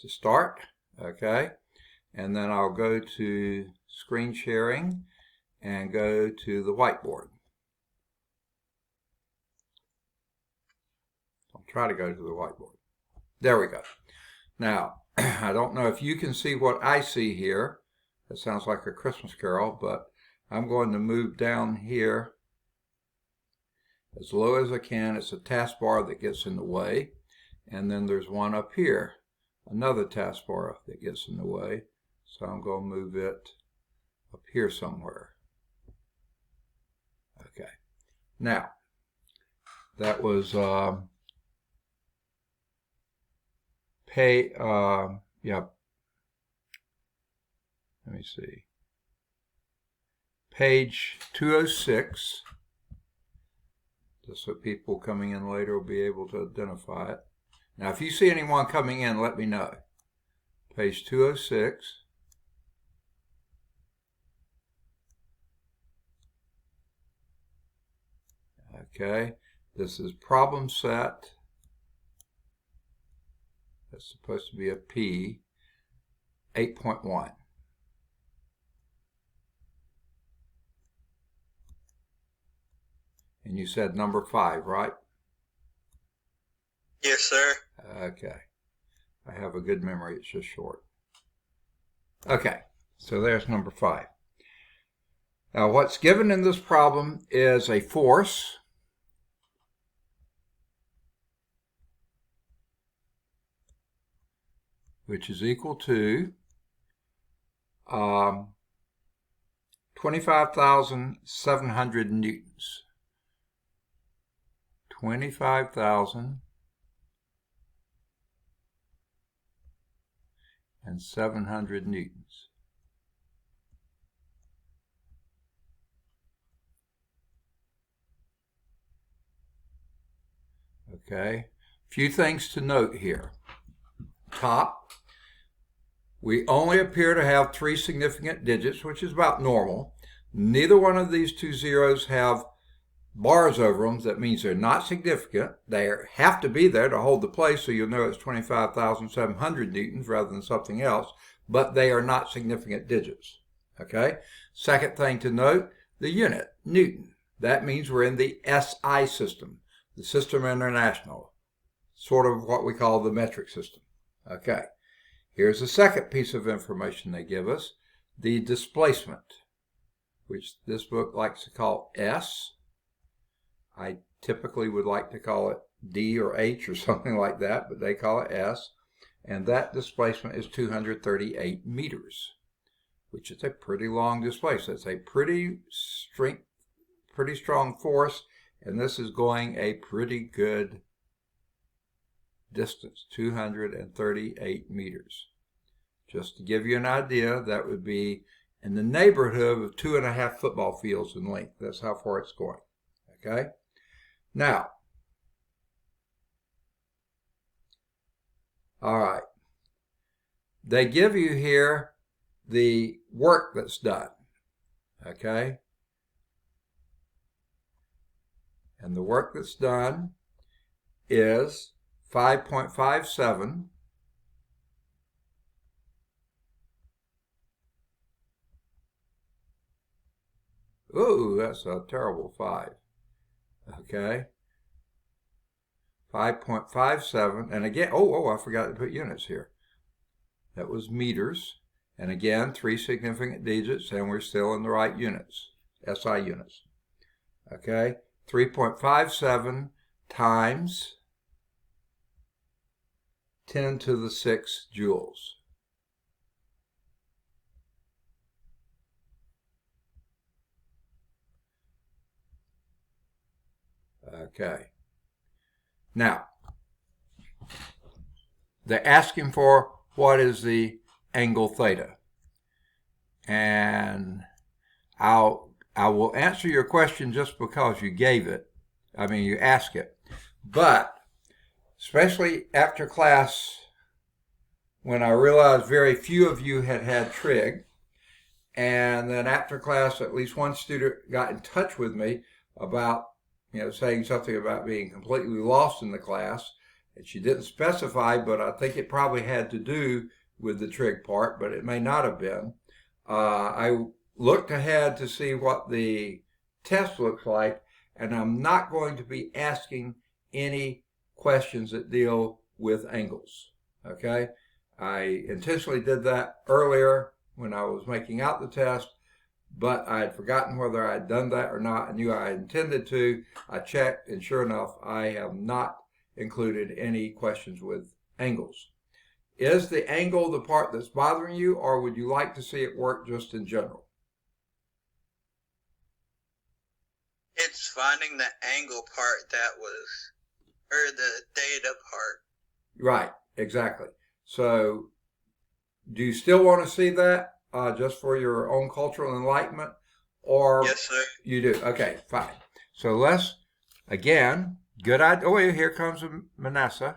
to start, okay? And then I'll go to screen sharing and go to the whiteboard. I'll try to go to the whiteboard. There we go. Now, I don't know if you can see what I see here. That sounds like a Christmas carol, but I'm going to move down here as low as I can. It's a taskbar that gets in the way. And then there's one up here, another taskbar that gets in the way. So I'm going to move it up here somewhere. Okay. Now, that was let me see. Page 206. Just so people coming in later will be able to identify it. Now, if you see anyone coming in, let me know. Page 206. Okay, this is problem set. That's supposed to be a P, 8.1. And you said number 5, right? Yes, sir. Okay. I have a good memory, it's just short. Okay, so there's number 5. Now what's given in this problem is a force, which is equal to 25,700 newtons. 25,700 newtons. Okay, few things to note here. Top, we only appear to have 3 significant digits, which is about normal. Neither one of these two zeros have bars over them. That means they're not significant. They have to be there to hold the place, so you'll know it's 25,700 newtons rather than something else, but they are not significant digits. Okay? Second thing to note, the unit, Newton. That means we're in the SI system, the System International, sort of what we call the metric system. Okay, here's the second piece of information they give us, the displacement, which this book likes to call S. I typically would like to call it D or H or something like that, but they call it S. And that displacement is 238 meters, which is a pretty long displacement. It's a pretty strong force, and this is going a pretty good distance, 238 meters. Just to give you an idea, that would be in the neighborhood of 2.5 football fields in length. That's how far it's going. Okay? Now, all right. They give you here the work that's done. Okay? And the work that's done is 5.57 Ooh, that's a terrible 5. Okay. 5.57, and again, I forgot to put units here. That was meters, and again, 3 significant digits, and we're still in the right units, SI units. Okay, 3.57 times 10 to the 6 joules. Okay. Now, they're asking for what is the angle theta. And I will answer your question just because you gave it. I mean, you ask it. But, especially after class, when I realized very few of you had trig, and then after class, at least one student got in touch with me about saying something about being completely lost in the class. She didn't specify, but I think it probably had to do with the trig part, but it may not have been. I looked ahead to see what the test looks like, and I'm not going to be asking any questions that deal with angles. Okay? I intentionally did that earlier when I was making out the test, but I had forgotten whether I had done that or not. I knew I intended to. I checked, and sure enough, I have not included any questions with angles. Is the angle the part that's bothering you, or would you like to see it work just in general? It's finding the angle part that was, or the data part. Right, exactly. So, do you still want to see that just for your own cultural enlightenment? Or yes, sir. You do? Okay, fine. So let's, again, good idea. Oh, here comes Manessa.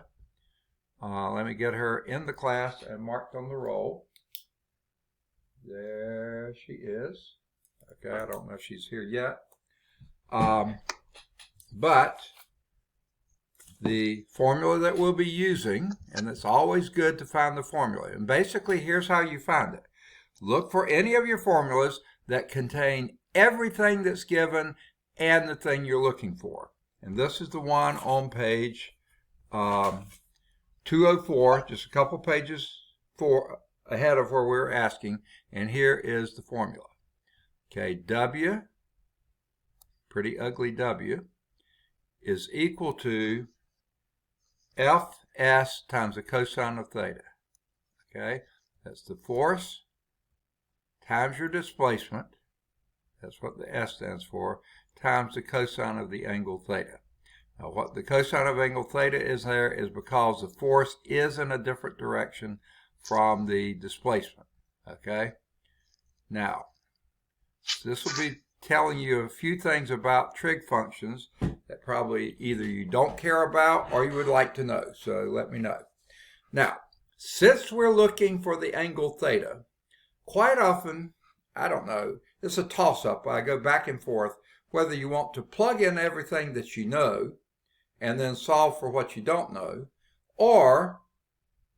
Let me get her in the class and marked on the roll. There she is. Okay, I don't know if she's here yet. But the formula that we'll be using, and it's always good to find the formula. And basically, here's how you find it. Look for any of your formulas that contain everything that's given and the thing you're looking for. And this is the one on page 204, just a couple pages ahead of where we're asking. And here is the formula. Okay, W, pretty ugly W, is equal to Fs times the cosine of theta. Okay, that's the force times your displacement, that's what the S stands for, times the cosine of the angle theta. Now what the cosine of angle theta is there is because the force is in a different direction from the displacement. Okay, now this will be telling you a few things about trig functions that probably either you don't care about or you would like to know, so let me know. Now, since we're looking for the angle theta, quite often, I don't know, it's a toss-up. I go back and forth whether you want to plug in everything that you know and then solve for what you don't know, or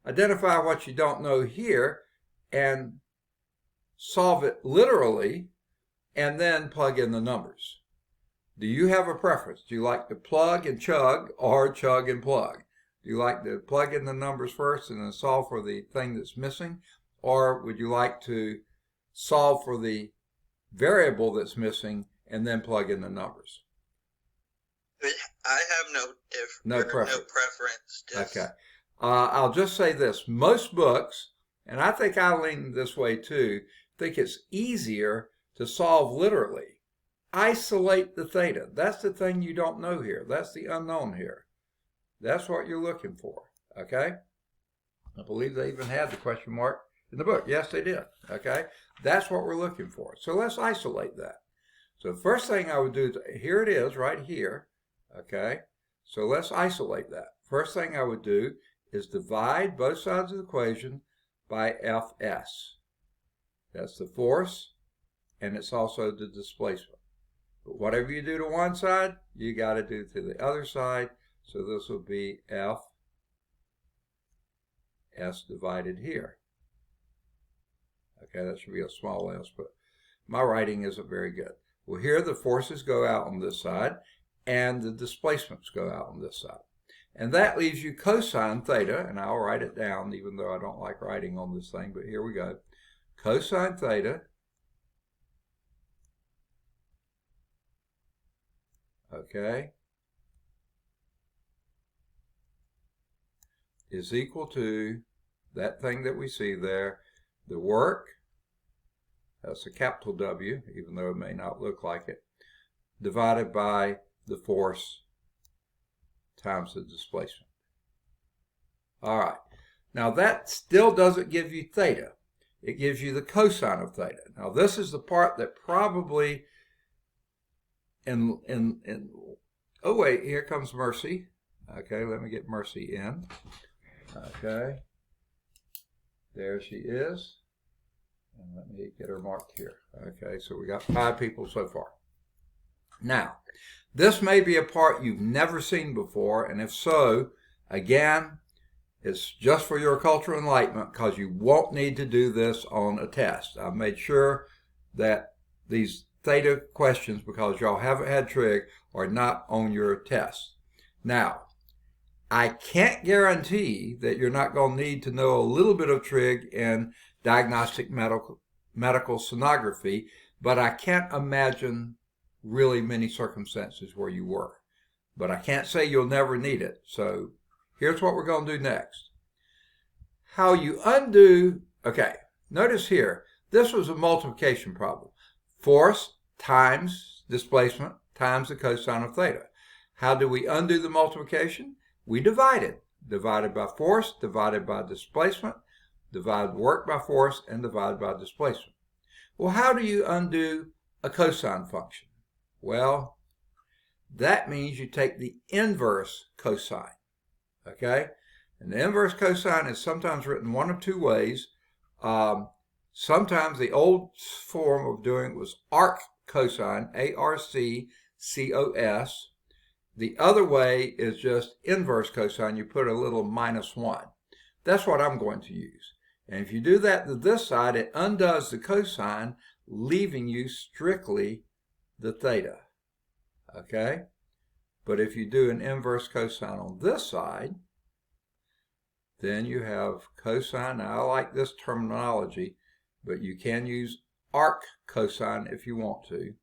identify what you don't know here and solve it literally and then plug in the numbers. Do you have a preference? Do you like to plug and chug or chug and plug? Do you like to plug in the numbers first and then solve for the thing that's missing? Or would you like to solve for the variable that's missing and then plug in the numbers? I have no preference. Okay. I'll just say this. Most books, and I think I lean this way too, think it's easier to solve literally. Isolate the theta. That's the thing you don't know here. That's the unknown here. That's what you're looking for. Okay? I believe they even had the question mark in the book. Yes, they did. Okay? That's what we're looking for. So let's isolate that. So the first thing I would do, here it is right here. Okay? So let's isolate that. First thing I would do is divide both sides of the equation by Fs. That's the force, and it's also the displacement. But whatever you do to one side, you got to do to the other side. So this will be Fs divided here. Okay, that should be a small s, but my writing isn't very good. Well, here the forces go out on this side, and the displacements go out on this side. And that leaves you cosine theta, and I'll write it down, even though I don't like writing on this thing, but here we go. Cosine theta is equal to that thing that we see there, the work, that's a capital W, even though it may not look like it, divided by the force times the displacement. All right. Now that still doesn't give you theta. It gives you the cosine of theta. Now this is the part that probably oh wait, here comes Mercy. Okay, let me get Mercy in. Okay. There she is. And let me get her marked here. Okay, so we got 5 people so far. Now, this may be a part you've never seen before, and if so, Again, it's just for your cultural enlightenment because you won't need to do this on a test. I've made sure that these theta questions, because y'all haven't had trig, are not on your test. Now, I can't guarantee that you're not going to need to know a little bit of trig in diagnostic medical sonography, but I can't imagine really many circumstances where you were. But I can't say you'll never need it. So here's what we're going to do next. How you undo, okay, notice here, this was a multiplication problem. Force times displacement times the cosine of theta. How do we undo the multiplication? We divided. Divided by force, divided by displacement, divide work by force, and divide by displacement. Well, how do you undo a cosine function? Well, that means you take the inverse cosine, okay? And the inverse cosine is sometimes written one of two ways. Sometimes the old form of doing it was arc cosine, A-R-C-C-O-S. The other way is just inverse cosine. You put a little -1. That's what I'm going to use. And if you do that to this side, it undoes the cosine, leaving you strictly the theta. Okay? But if you do an inverse cosine on this side, then you have cosine. Now, I like this terminology, but you can use arc cosine if you want to.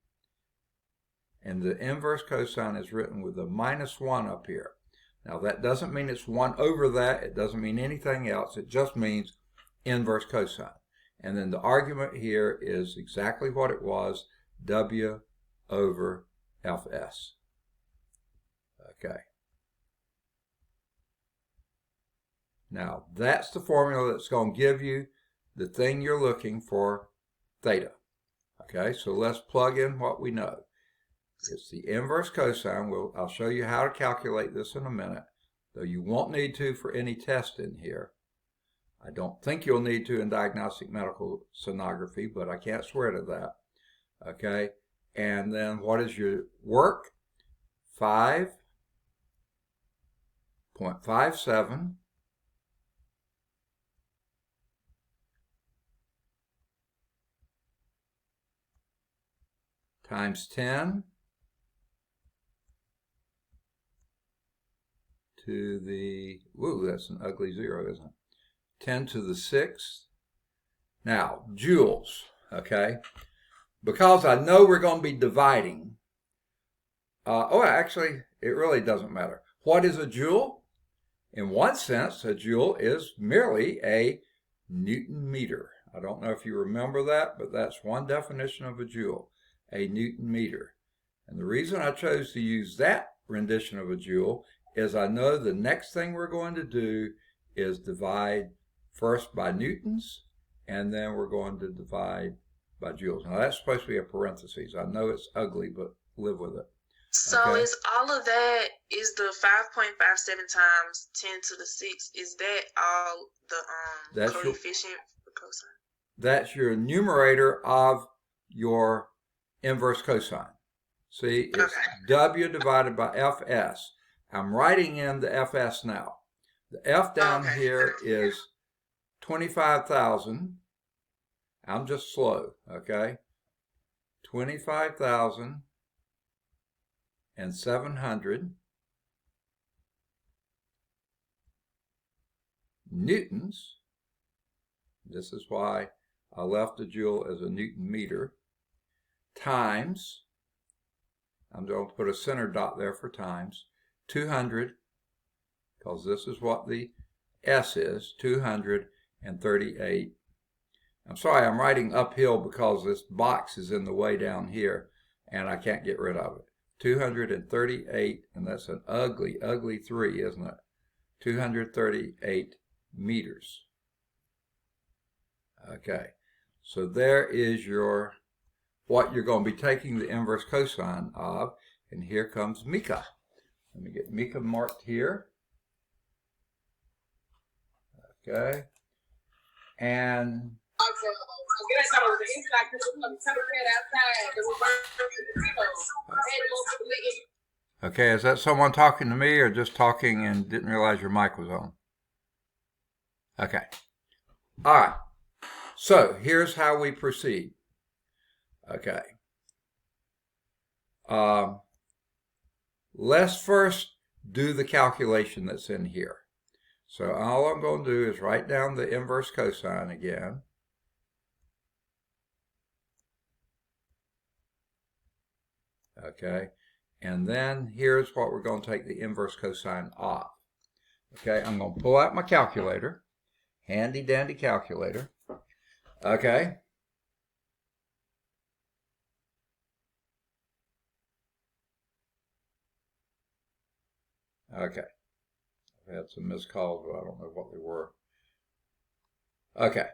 And the inverse cosine is written with a -1 up here. Now, that doesn't mean it's 1 over that. It doesn't mean anything else. It just means inverse cosine. And then the argument here is exactly what it was, W over Fs. Okay. Now, that's the formula that's going to give you the thing you're looking for, theta. Okay, so let's plug in what we know. It's the inverse cosine. I'll show you how to calculate this in a minute, though you won't need to for any test in here. I don't think you'll need to in diagnostic medical sonography, but I can't swear to that. Okay, and then what is your work? 5.57 times 10 to the, whoa, that's an ugly 0, isn't it? 10 to the 6th. Now, joules, okay? Because I know we're going to be dividing. Actually, it really doesn't matter. What is a joule? In one sense, a joule is merely a Newton meter. I don't know if you remember that, but that's one definition of a joule, a Newton meter. And the reason I chose to use that rendition of a joule is I know the next thing we're going to do is divide first by newtons, and then we're going to divide by joules. Now that's supposed to be a parenthesis. I know it's ugly, but live with it. So okay. Is all of that, is the 5.57 times 10 to the 6, is that all the coefficient for cosine? That's your numerator of your inverse cosine. See, it's okay. W divided by Fs. I'm writing in the Fs now. The F down here is 25,000. I'm just slow, okay? 25,700 newtons. This is why I left the joule as a Newton meter. Times, I'm going to put a center dot there for times, 200, because this is what the S is, 238. I'm sorry, I'm writing uphill because this box is in the way down here, and I can't get rid of it. 238, and that's an ugly, ugly 3, isn't it? 238 meters. Okay, so there is your, what you're going to be taking the inverse cosine of, and here comes Mika. Let me get Mika marked here. Okay, and Okay, is that someone talking to me or just talking and didn't realize your mic was on? Okay. All right. So here's how we proceed. Okay. Let's first do the calculation that's in here. So all I'm going to do is write down the inverse cosine again. Okay. And then here's what we're going to take the inverse cosine of. Okay, I'm going to pull out my calculator. Handy dandy calculator. Okay. Okay. I've had some missed calls, but I don't know what they were. Okay.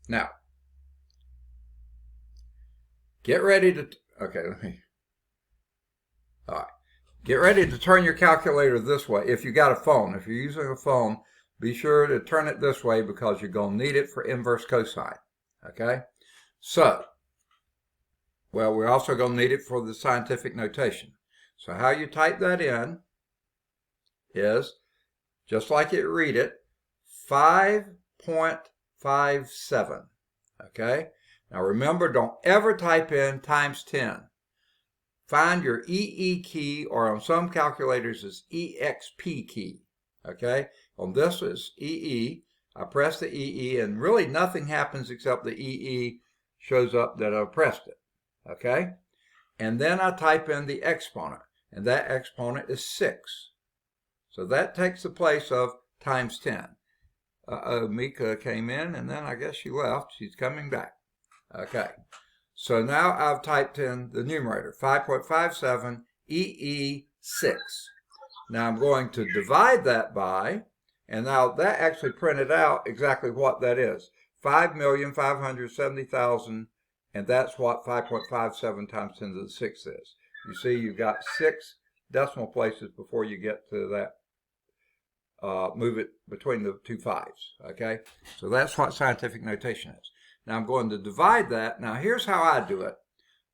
Now, get ready to, okay, all right. Get ready to turn your calculator this way. If you got a phone, if you're using a phone, be sure to turn it this way because you're going to need it for inverse cosine. Okay? So, well, we're also going to need it for the scientific notation. So how you type that in is, just like it read it, 5.57. Okay? Now remember, don't ever type in times 10. Find your EE key, or on some calculators it's EXP key. Okay? On this is EE. I press the EE and really nothing happens except the EE shows up that I pressed it. Okay? And then I type in the exponent, and that exponent is 6. So that takes the place of times 10. Mika came in and then I guess she left. She's coming back. Okay. So now I've typed in the numerator, 5.57 EE6. Now I'm going to divide that by, and now that actually printed out exactly what that is. 5,570,000, and that's what 5.57 times 10 to the 6th is. You see, you've got 6 decimal places before you get to that. Move it between the two 5s, okay? So that's what scientific notation is. Now I'm going to divide that. Now here's how I do it.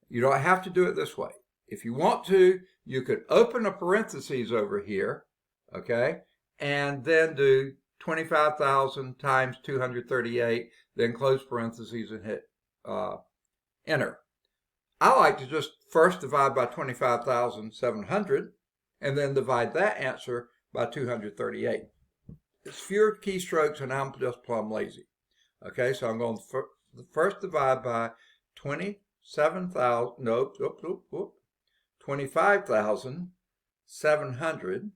You don't have to do it this way. If you want to, you could open a parentheses over here, okay, and then do 25,000 times 238, then close parentheses and hit enter. I like to just first divide by 25,700 and then divide that answer by 238. It's fewer keystrokes and I'm just plumb lazy. Okay, so I'm going to first divide by 25,700,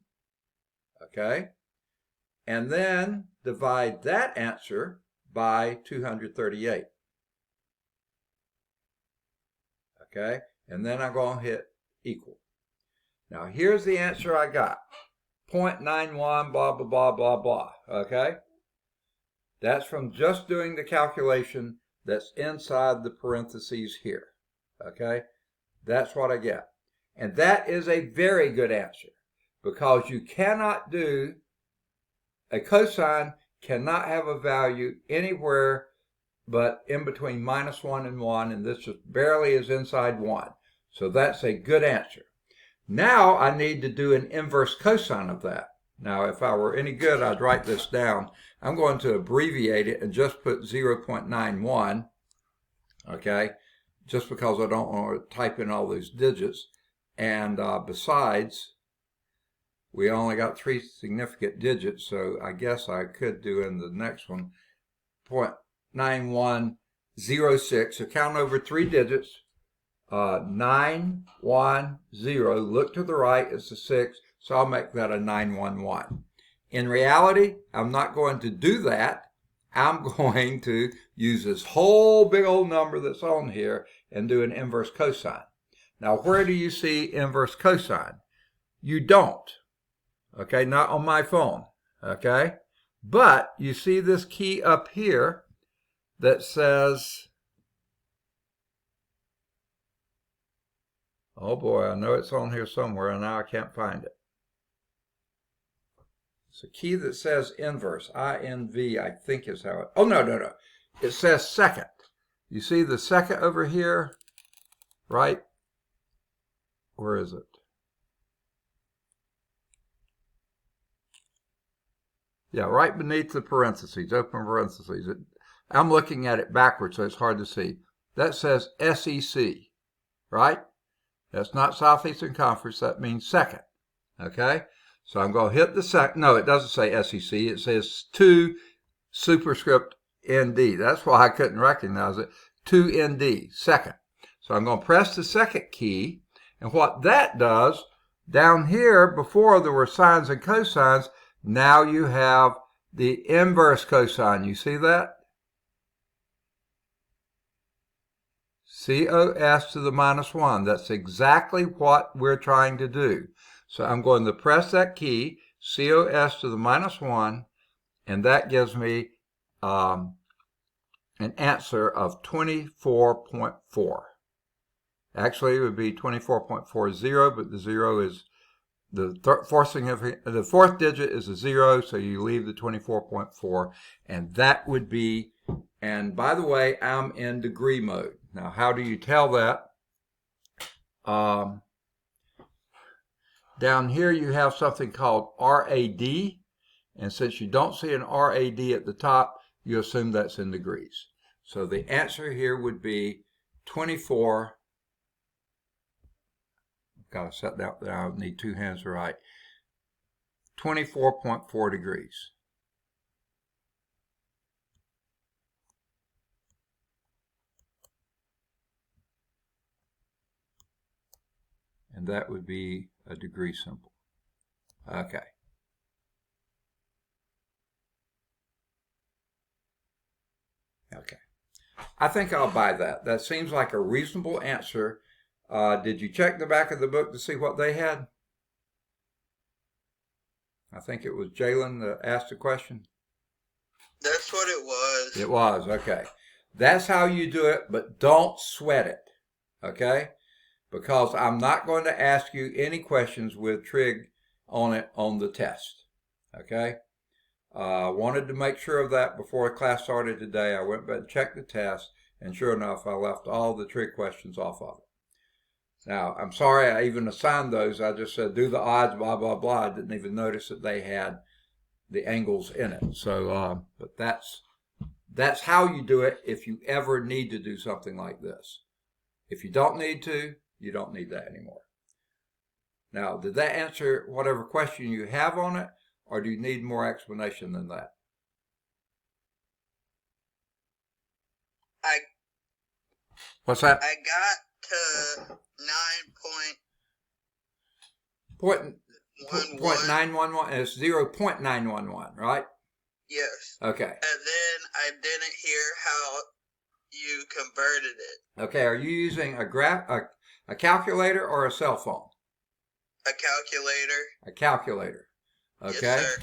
okay, and then divide that answer by 238, okay, and then I'm going to hit equal. Now here's the answer I got, 0.91 blah blah blah blah blah, okay. That's from just doing the calculation that's inside the parentheses here, okay? That's what I get. And that is a very good answer because you cannot do, a cosine cannot have a value anywhere but in between -1 and 1, and this just barely is inside 1. So that's a good answer. Now I need to do an inverse cosine of that. Now, if I were any good, I'd write this down. I'm going to abbreviate it and just put 0.91, okay, just because I don't want to type in all these digits. And besides, we only got 3 significant digits, so I guess I could do in the next one 0.9106. So count over 3 digits. 910. Look to the right, it's a 6. So I'll make that a 911. In reality, I'm not going to do that. I'm going to use this whole big old number that's on here and do an inverse cosine. Now, where do you see inverse cosine? You don't. Okay, not on my phone. Okay, but you see this key up here that says, oh boy, I know it's on here somewhere and now I can't find it. It's a key that says inverse, INV, I think is how it, oh no. It says second. You see the second over here, right? Where is it? Yeah, right beneath the parentheses, open parentheses. I'm looking at it backwards, so it's hard to see. That says SEC, right? That's not Southeastern Conference. That means second. Okay? So I'm going to hit the second. No, it doesn't say SEC. It says 2 superscript ND. That's why I couldn't recognize it. 2 ND, second. So I'm going to press the second key. And what that does, down here, before there were sines and cosines, now you have the inverse cosine. You see that? COS to the minus 1. That's exactly what we're trying to do. So I'm going to press that key, COS to the minus 1, and that gives me an answer of 24.4. Actually, it would be 24.40, but the 0 is the fourth digit is a 0, so you leave the 24.4, and that would be, and by the way, I'm in degree mode. Now, how do you tell that? Down here you have something called RAD, and since you don't see an RAD at the top, you assume that's in degrees. So the answer here would be 24. Got to set that there. I need 2 hands to write. 24.4 degrees. And that would be a degree symbol. Okay. Okay. I think I'll buy that. That seems like a reasonable answer. Did you check the back of the book to see what they had? I think it was Jalen that asked the question. That's what it was. It was, okay. That's how you do it, but don't sweat it, okay? Because I'm not going to ask you any questions with trig on it on the test, okay? Wanted to make sure of that before class started today. I went back and checked the test, and sure enough, I left all the trig questions off of it. Now, I'm sorry I even assigned those. I just said do the odds, blah, blah, blah. I didn't even notice that they had the angles in it. So, but that's how you do it if you ever need to do something like this. If you don't need to, you don't need that anymore. Now, did that answer whatever question you have on it, or do you need more explanation than that? What's that? I got to 9.911. It's 0.911, right? Yes. Okay. And then I didn't hear how you converted it. Okay. Are you using a calculator or a cell phone? A calculator. A calculator. Okay. Yes, sir.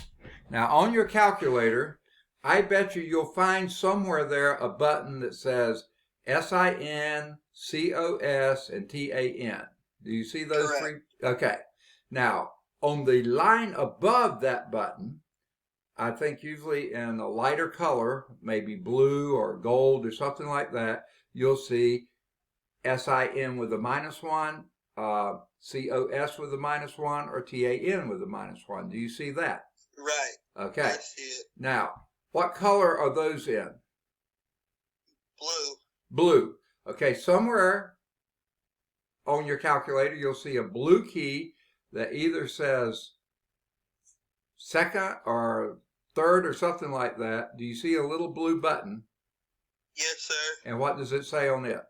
Now on your calculator, I bet you'll find somewhere there a button that says SIN, COS, and TAN. Do you see those Correct. three? Okay. Now, on the line above that button, I think usually in a lighter color, maybe blue or gold or something like that, you'll see SIN with a -1, COS with a -1, or TAN with a -1. Do you see that? Right. Okay. I see it. Now, what color are those in? Blue. Blue. Okay, somewhere on your calculator, you'll see a blue key that either says second or third or something like that. Do you see a little blue button? Yes, sir. And what does it say on it?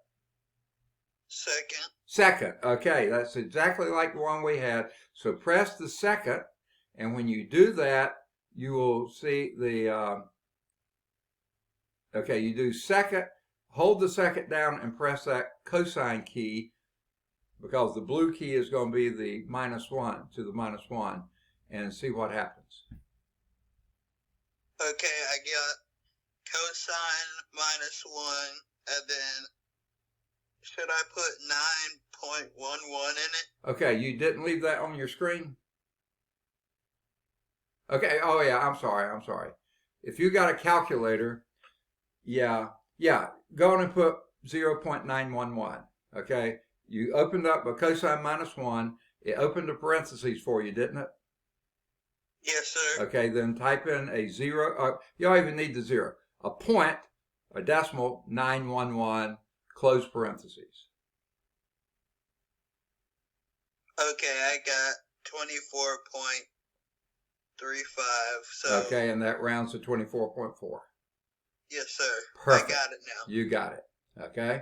Second. Second. Okay, that's exactly like the one we had. So press the second, and when you do that, you will see the, okay, you do second, hold the second down and press that cosine key, because the blue key is going to be the -1 to the -1, and see what happens. Okay, I got cosine -1, and then should I put 9.11 in it? Okay, you didn't leave that on your screen? Okay, oh yeah, I'm sorry. If you got a calculator, yeah, go on and put 0.911, okay? you opened up a cosine minus 1. It opened a parentheses for you, didn't it? Yes, sir. Okay, then type in a 0. You don't even need the 0. A point, a decimal, 911, close parentheses. Okay, I got 24.35. So. Okay, and that rounds to 24.4. Yes, sir. Perfect. I got it now. You got it. Okay?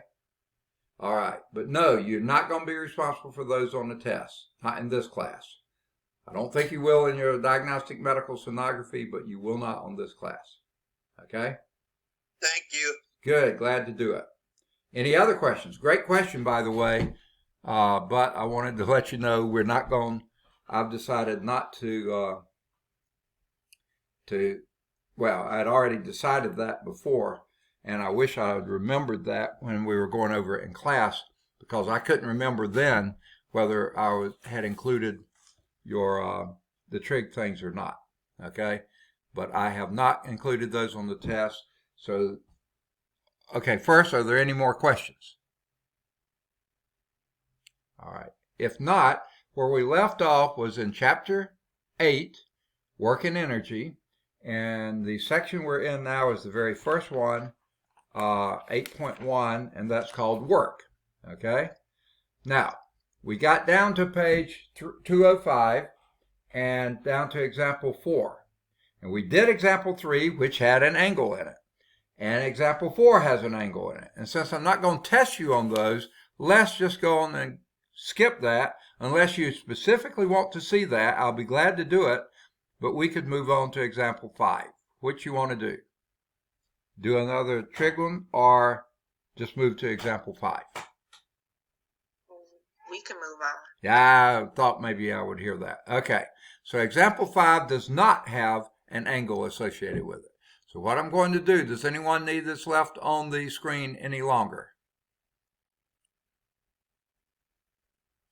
All right. But no, you're not going to be responsible for those on the test. Not in this class. I don't think you will in your diagnostic medical sonography, but you will not on this class. Okay? Thank you. Good. Glad to do it. Any other questions? Great question, by the way. But I wanted to let you know I've decided not to, well, I'd already decided that before, and I wish I had remembered that when we were going over it in class, because I couldn't remember then whether I had included the trig things or not. Okay, but I have not included those on the test. So, okay, first, are there any more questions? All right. If not, where we left off was in Chapter 8, Work and Energy, and the section we're in now is the very first one, 8.1, and that's called Work. Okay? Now, we got down to page 205 and down to example 4. And we did example 3, which had an angle in it. And example 4 has an angle in it. And since I'm not going to test you on those, let's just go on and skip that. Unless you specifically want to see that, I'll be glad to do it. But we could move on to example 5. What you want to do? Do another trig one or just move to example 5? We can move on. Yeah, I thought maybe I would hear that. Okay, so example 5 does not have an angle associated with it. So what I'm going to do, does anyone need this left on the screen any longer?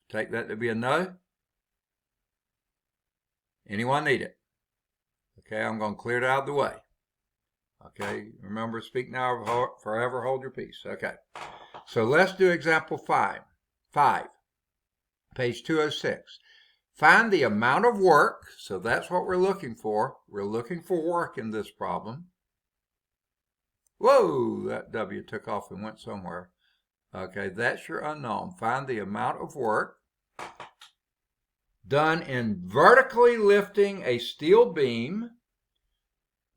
Take that to be a no. Anyone need it? Okay, I'm going to clear it out of the way. Okay, remember, speak now or forever hold your peace. Okay, so let's do example 5. Page 206. Find the amount of work, so that's what we're looking for. We're looking for work in this problem. Whoa, that W took off and went somewhere. Okay, that's your unknown. Find the amount of work done in vertically lifting a steel beam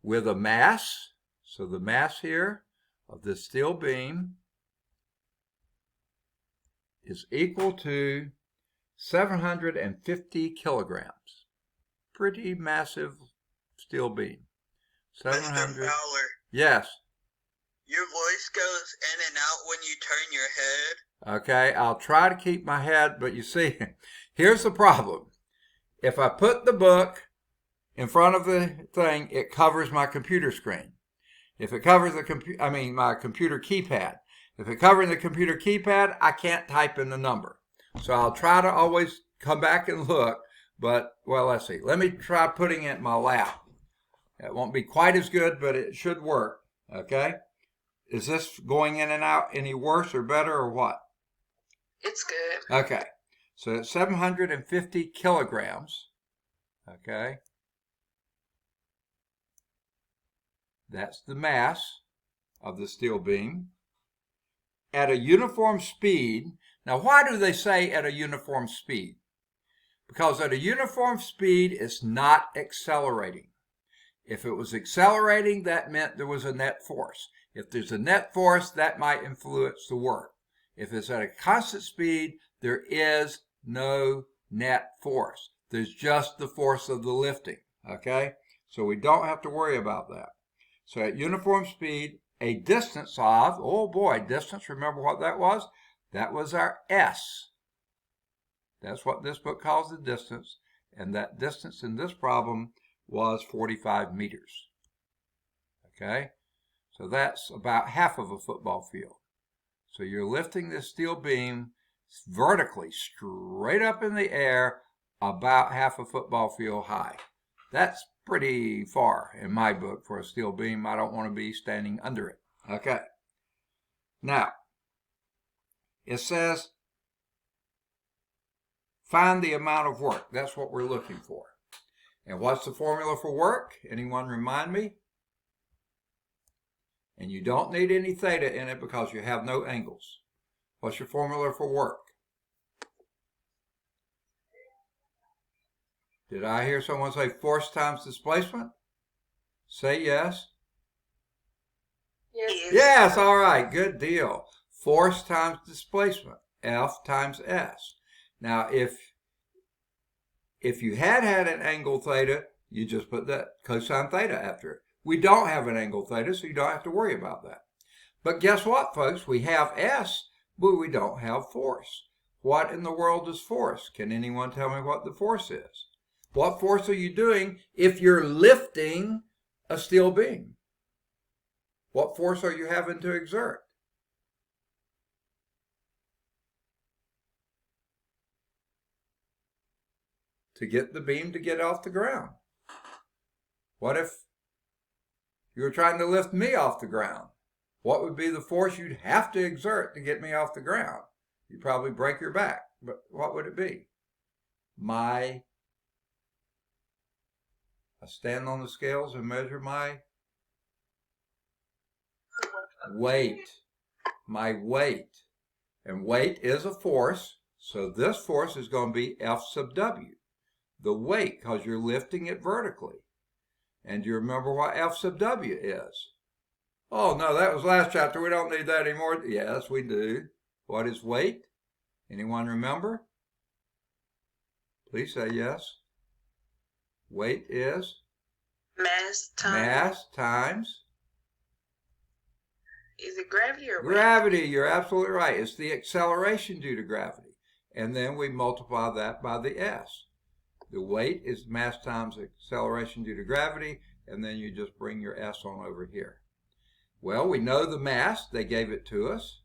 with a mass. So the mass here of this steel beam is equal to 750 kilograms. Pretty massive steel beam. 700. Mr. Fowler. Yes. Your voice goes in and out when you turn your head. Okay, I'll try to keep my head, but you see, here's the problem. If I put the book in front of the thing, it covers my computer screen. If it covers my computer keypad. If it covers the computer keypad, I can't type in the number. So I'll try to always come back and look, but, well, let's see. Let me try putting it in my lap. It won't be quite as good, but it should work, okay? Is this going in and out any worse or better or what? It's good. Okay, so it's 750 kilograms, okay? That's the mass of the steel beam. At a uniform speed. Now, why do they say at a uniform speed? Because at a uniform speed, it's not accelerating. If it was accelerating, that meant there was a net force. If there's a net force, that might influence the work. If it's at a constant speed, there is no net force. There's just the force of the lifting, okay? So we don't have to worry about that. So at uniform speed, a distance of, oh boy, distance, remember what that was? That was our S. That's what this book calls the distance, and that distance in this problem was 45 meters. Okay? So that's about half of a football field. So you're lifting this steel beam vertically, straight up in the air, about half a football field high. That's pretty far in my book for a steel beam. I don't want to be standing under it. Okay. Now, it says find the amount of work. That's what we're looking for. And what's the formula for work? Anyone remind me? And you don't need any theta in it because you have no angles. What's your formula for work? Did I hear someone say force times displacement? Say yes. Yes. Yes, all right, good deal. Force times displacement, F times S. Now, if you had an angle theta, you just put that cosine theta after it. We don't have an angle theta, so you don't have to worry about that. But guess what, folks? We have S, but we don't have force. What in the world is force? Can anyone tell me what the force is? What force are you doing if you're lifting a steel beam? What force are you having to exert? To get the beam to get off the ground. What if you were trying to lift me off the ground? What would be the force you'd have to exert to get me off the ground? You'd probably break your back, but what would it be? I stand on the scales and measure my weight. My weight. And weight is a force, so this force is going to be F sub W. The weight, because you're lifting it vertically. And do you remember what F sub W is? Oh, no, that was last chapter. We don't need that anymore. Yes, we do. What is weight? Anyone remember? Please say yes. Weight is? Mass times. Mass times? Is it gravity or weight? Gravity, you're absolutely right. It's the acceleration due to gravity. And then we multiply that by the S. The weight is mass times acceleration due to gravity, and then you just bring your S on over here. Well, we know the mass. They gave it to us.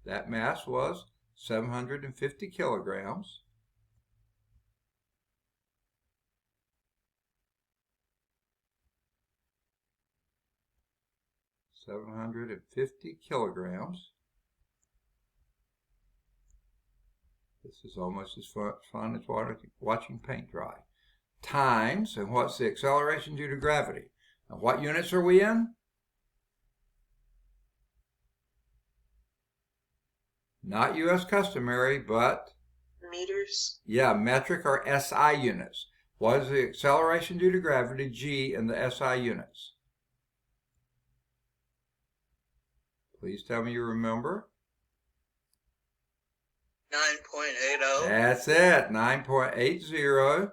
That mass was 750 kilograms. This is almost as fun as watching paint dry. Times, and what's the acceleration due to gravity? Now, what units are we in? Not U.S. customary, but? Meters. Yeah, metric or SI units. What is the acceleration due to gravity, G, in the SI units? Please tell me you remember. 9.80. That's it, 9.80.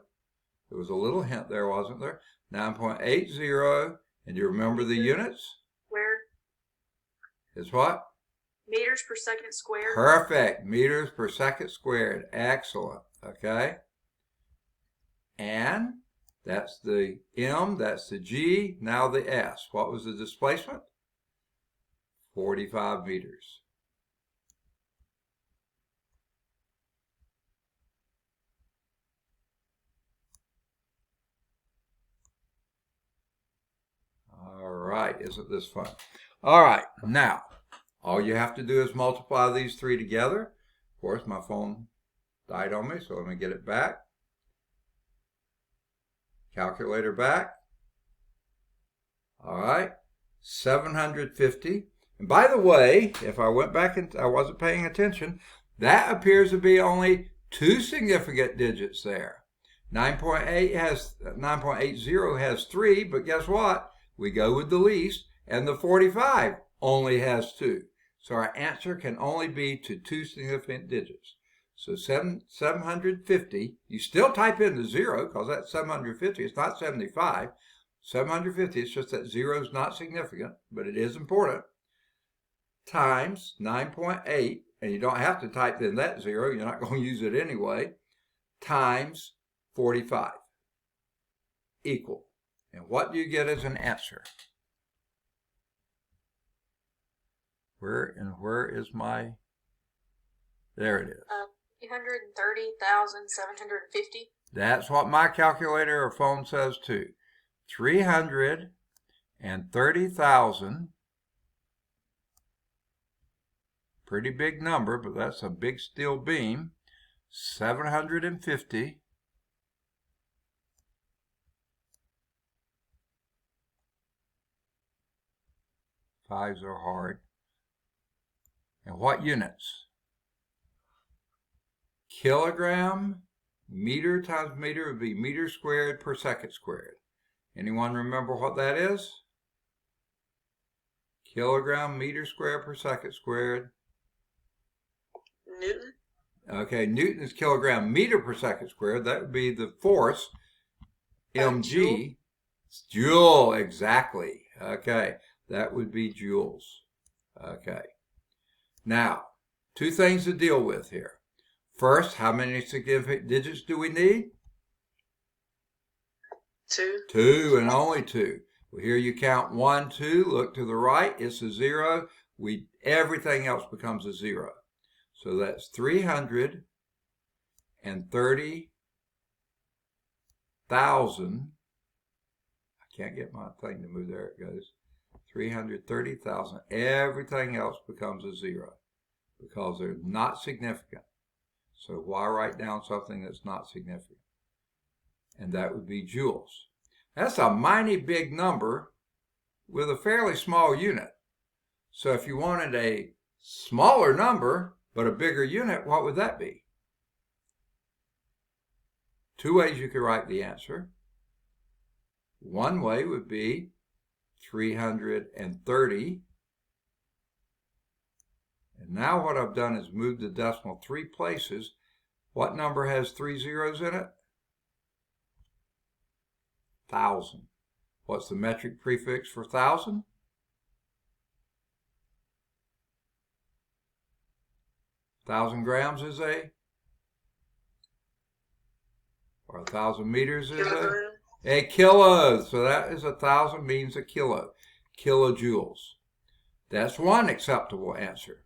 There was a little hint there, wasn't there? 9.80. And you remember the units? Squared. Is what? Meters per second squared. Perfect. Meters per second squared. Excellent. Okay. And that's the M, that's the G, now the S. What was the displacement? 45 meters. All right, isn't this fun? All right, now, all you have to do is multiply these three together. Of course, my phone died on me, so let me get it back. Calculator back. All right, 750. And by the way, if I went back and I wasn't paying attention, that appears to be only two significant digits there. 9.80 has 3, but guess what? We go with the least, and the 45 only has 2. So our answer can only be to two significant digits. So 750, you still type in the 0 because that's 750. It's not 75. 750, it's just that 0 is not significant, but it is important. Times 9.8, and you don't have to type in that 0. You're not going to use it anyway. Times 45 equal. And what do you get as an answer? Where is my? There it is. 330,750. That's what my calculator or phone says too. 330,000. Pretty big number, but that's a big steel beam. 750 fives are hard. And what units? Kilogram, meter times meter would be meter squared per second squared. Anyone remember what that is? Kilogram, meter squared per second squared. Newton. Okay, Newton is kilogram meter per second squared. That would be the force, mg. Joule, exactly. Okay, that would be joules. Okay. Now, two things to deal with here. First, how many significant digits do we need? 2. 2 and only 2. Well, here you count 1, 2. Look to the right. It's a 0. Everything else becomes a 0. So that's 330,000. I can't get my thing to move. There it goes. 330,000. Everything else becomes a 0 because they're not significant. So why write down something that's not significant? And that would be joules. That's a mighty big number with a fairly small unit. So if you wanted a smaller number but a bigger unit, what would that be? Two ways you could write the answer. One way would be 330. And now what I've done is moved the decimal 3 places. What number has 3 zeros in it? 1,000. What's the metric prefix for 1,000? 1,000 grams is or 1,000 meters is a kilo. So that is 1,000 means a kilo. Kilojoules. That's one acceptable answer.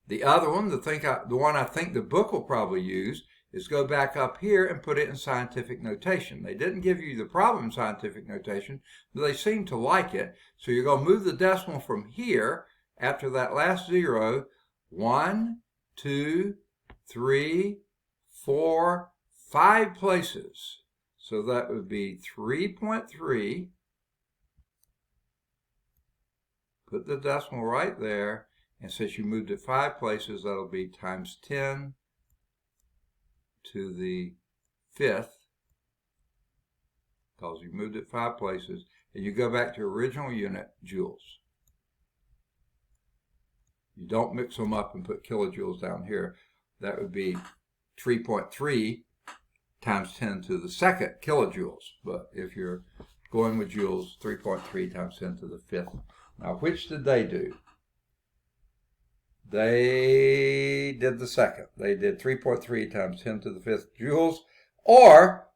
The other one, the one I think the book will probably use, is go back up here and put it in scientific notation. They didn't give you the problem in scientific notation, but they seem to like it. So you're going to move the decimal from here after that last 0, 1, 2, 3, 4, 5 places. So that would be 3.3. Put the decimal right there. And since you moved it 5 places, that'll be times 10 to the 5th, because you moved it 5 places, and you go back to original unit, joules. You don't mix them up and put kilojoules down here. That would be 3.3 times 10 to the 2nd kilojoules. But if you're going with joules, 3.3 times 10 to the 5th. Now, which did they do? They did the second. They did 3.3 times 10 to the 5th joules, or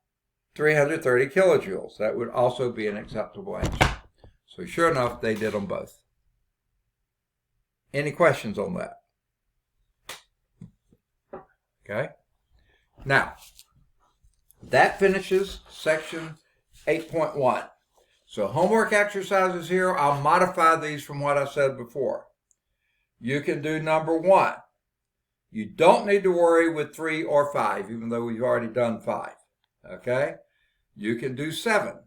330 kilojoules. That would also be an acceptable answer. So sure enough, they did them both. Any questions on that? Okay. Now, that finishes section 8.1. So homework exercises here, I'll modify these from what I said before. You can do number 1. You don't need to worry with 3 or 5, even though we've already done 5. Okay? You can do 7.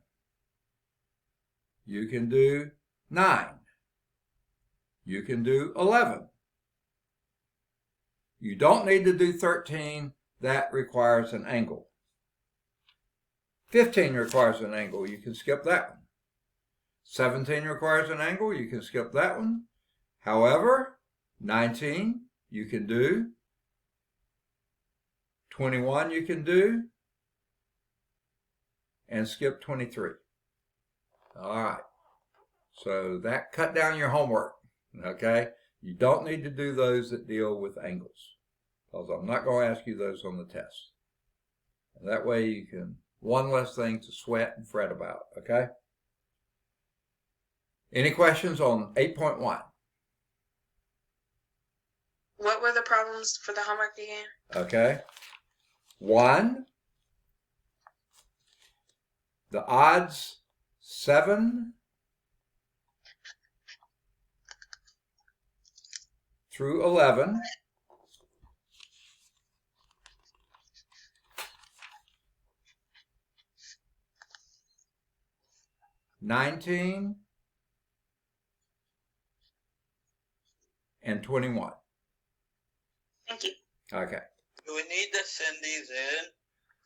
You can do 9. You can do 11. You don't need to do 13. That requires an angle. 15 requires an angle. You can skip that one. 17 requires an angle. You can skip that one. However, 19 you can do. 21 you can do. And skip 23. All right. So that cut down your homework. Okay? You don't need to do those that deal with angles, because I'm not going to ask you those on the test. And that way you can, one less thing to sweat and fret about. Okay? Any questions on 8.1? What were the problems for the homework again? Okay. 1, the odds 7 through 11 19, and 21. Thank you. Okay. Do we need to send these in?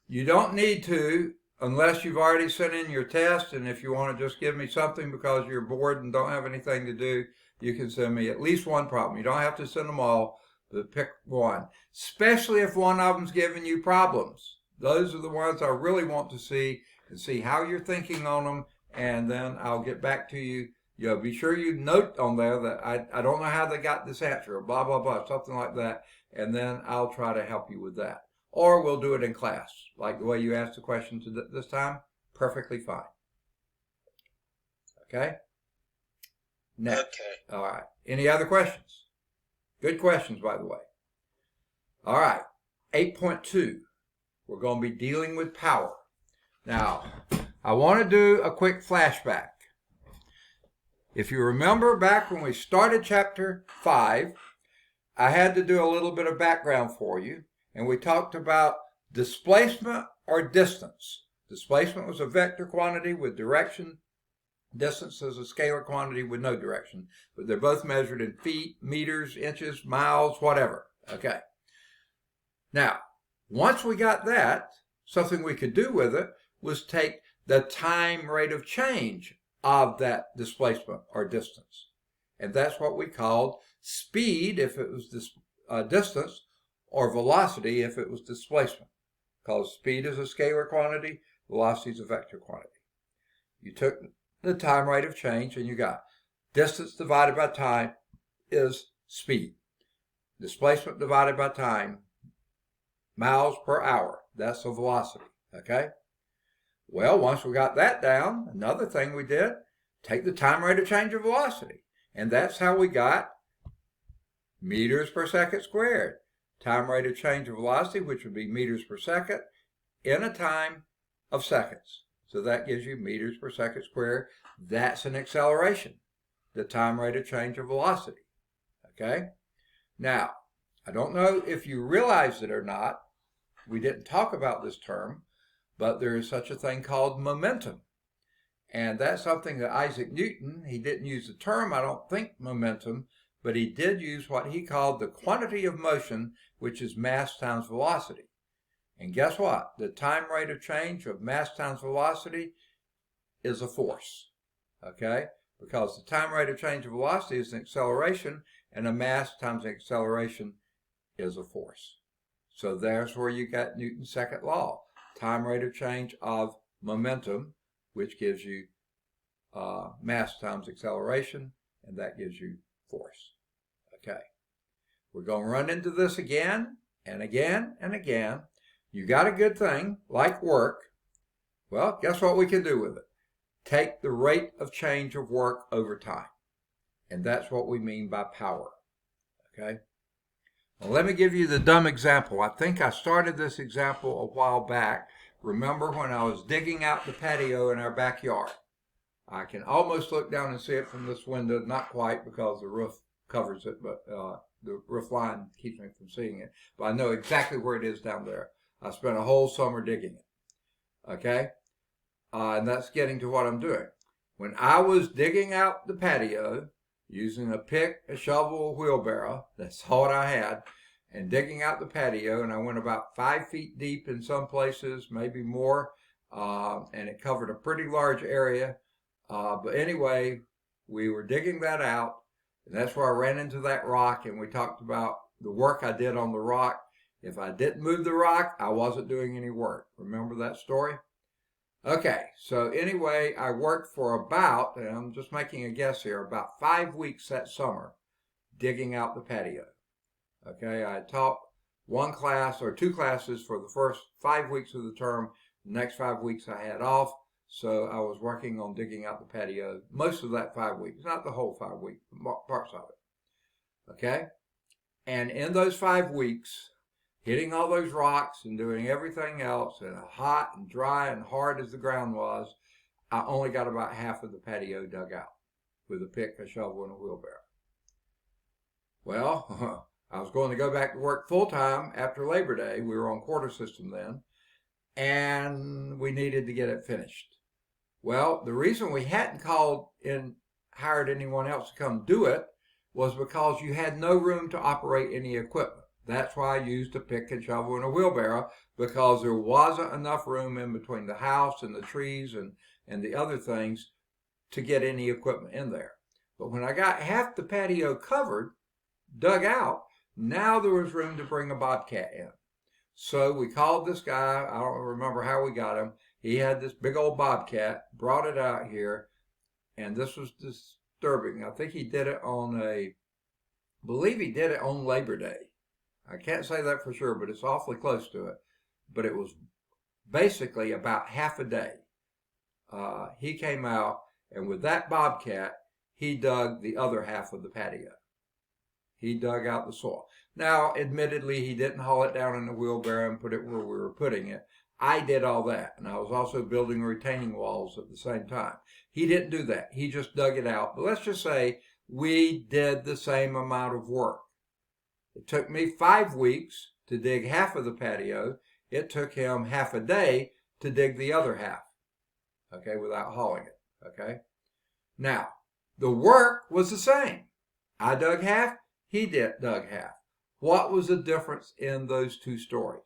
You don't need to unless you've already sent in your test, and if you want to just give me something because you're bored and don't have anything to do, you can send me at least one problem. You don't have to send them all, but pick one, especially if one of them's giving you problems. Those are the ones I really want to see and see how you're thinking on them, and then I'll get back to you. Be sure you note on there that I don't know how they got this answer, or blah, blah, blah, something like that, and then I'll try to help you with that. Or we'll do it in class, like the way you asked the question this time. Perfectly fine. Okay? Next. Okay. All right. Any other questions? Good questions, by the way. All right. 8.2. We're going to be dealing with power. Now, I want to do a quick flashback. If you remember back when we started chapter 5, I had to do a little bit of background for you. And we talked about displacement or distance. Displacement was a vector quantity with direction. Distance is a scalar quantity with no direction. But they're both measured in feet, meters, inches, miles, whatever. Okay. Now, once we got that, something we could do with it was take the time rate of change of that displacement or distance. And that's what we called speed if it was distance, or velocity if it was displacement. Because speed is a scalar quantity, velocity is a vector quantity. You took the time rate of change and you got distance divided by time is speed. Displacement divided by time, miles per hour, that's the velocity. Okay? Well, once we got that down, another thing we did, take the time rate of change of velocity. And that's how we got meters per second squared. Time rate of change of velocity, which would be meters per second, in a time of seconds. So that gives you meters per second squared. That's an acceleration, the time rate of change of velocity. Okay? Now, I don't know if you realize it or not. We didn't talk about this term, but there is such a thing called momentum. And that's something that Isaac Newton, he didn't use the term, I don't think, momentum, but he did use what he called the quantity of motion, which is mass times velocity. And guess what? The time rate of change of mass times velocity is a force. Okay? Because the time rate of change of velocity is an acceleration, and a mass times an acceleration is a force. So there's where you got Newton's second law. Time rate of change of momentum, which gives you mass times acceleration, and that gives you force. Okay. We're going to run into this again and again and again. You got a good thing, like work. Well, guess what we can do with it? Take the rate of change of work over time. And that's what we mean by power. Okay? Well, let me give you the dumb example. I think I started this example a while back. Remember when I was digging out the patio in our backyard? I can almost look down and see it from this window. Not quite because the roof covers it, but the roof line keeps me from seeing it. But I know exactly where it is down there. I spent a whole summer digging it. Okay? And that's getting to what I'm doing. When I was digging out the patio, using a pick, a shovel, a wheelbarrow, that's all I had, and digging out the patio, and I went about 5 feet deep in some places, maybe more, and it covered a pretty large area. But anyway, we were digging that out, and that's where I ran into that rock, and we talked about the work I did on the rock. If I didn't move the rock, I wasn't doing any work. Remember that story? Okay, so anyway, I worked for about, and I'm just making a guess here, about 5 weeks that summer digging out the patio. Okay, I taught one class or 2 classes for the first 5 weeks of the term. The next 5 weeks I had off, so I was working on digging out the patio most of that 5 weeks, not the whole 5 weeks, parts of it. Okay, and in those 5 weeks, hitting all those rocks and doing everything else, and hot and dry and hard as the ground was, I only got about half of the patio dug out with a pick, a shovel, and a wheelbarrow. Well, I was going to go back to work full-time after Labor Day. We were on quarter system then, and we needed to get it finished. Well, the reason we hadn't hired anyone else to come do it was because you had no room to operate any equipment. That's why I used a pick and shovel and a wheelbarrow, because there wasn't enough room in between the house and the trees and the other things to get any equipment in there. But when I got half the patio covered, dug out, now there was room to bring a bobcat in. So we called this guy. I don't remember how we got him. He had this big old bobcat, brought it out here, and this was disturbing. I think he did it believe he did it on Labor Day. I can't say that for sure, but it's awfully close to it. But it was basically about half a day. He came out, and with that bobcat, he dug the other half of the patio. He dug out the soil. Now, admittedly, he didn't haul it down in the wheelbarrow and put it where we were putting it. I did all that, and I was also building retaining walls at the same time. He didn't do that. He just dug it out. But let's just say we did the same amount of work. It took me 5 weeks to dig half of the patio. It took him half a day to dig the other half, okay, without hauling it, okay? Now, the work was the same. I dug half, he dug half. What was the difference in those two stories?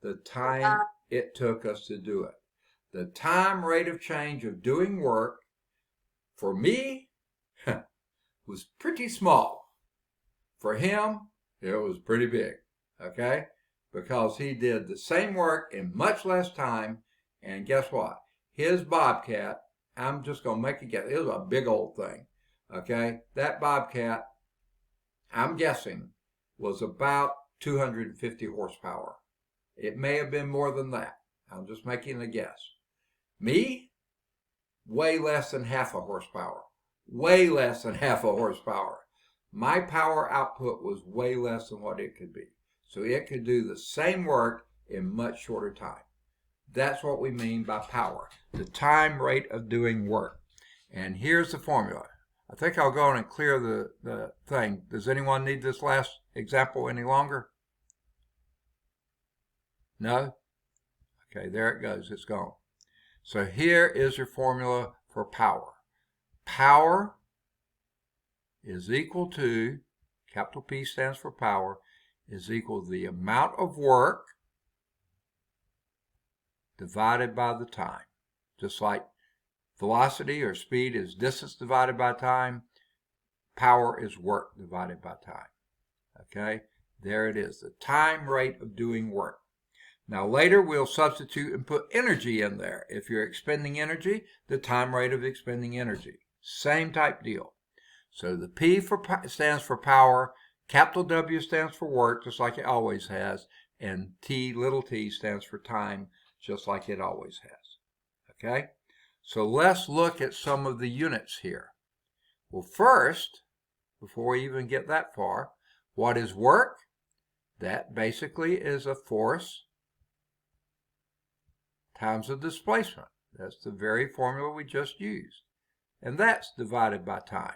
The time it took us to do it. The time rate of change of doing work, for me, was pretty small. For him, it was pretty big, okay? Because he did the same work in much less time, and guess what? His bobcat, I'm just going to make a guess, it was a big old thing, okay? That bobcat, I'm guessing, was about 250 horsepower. It may have been more than that. I'm just making a guess. Me? Way less than half a horsepower. Way less than half a horsepower. My power output was way less than what it could be. So it could do the same work in much shorter time. That's what we mean by power. The time rate of doing work. And here's the formula. I think I'll go on and clear the thing. Does anyone need this last example any longer? No? Okay, there it goes. It's gone. So here is your formula for power. Power is equal to, capital P stands for power, is equal to the amount of work divided by the time. Just like velocity or speed is distance divided by time, power is work divided by time. Okay, there it is, the time rate of doing work. Now later we'll substitute and put energy in there. If you're expending energy, the time rate of expending energy. Same type deal. So the P stands for power, capital W stands for work, just like it always has, and T, little t, stands for time, just like it always has. Okay? So let's look at some of the units here. Well, first, before we even get that far, what is work? That basically is a force times a displacement. That's the very formula we just used. And that's divided by time.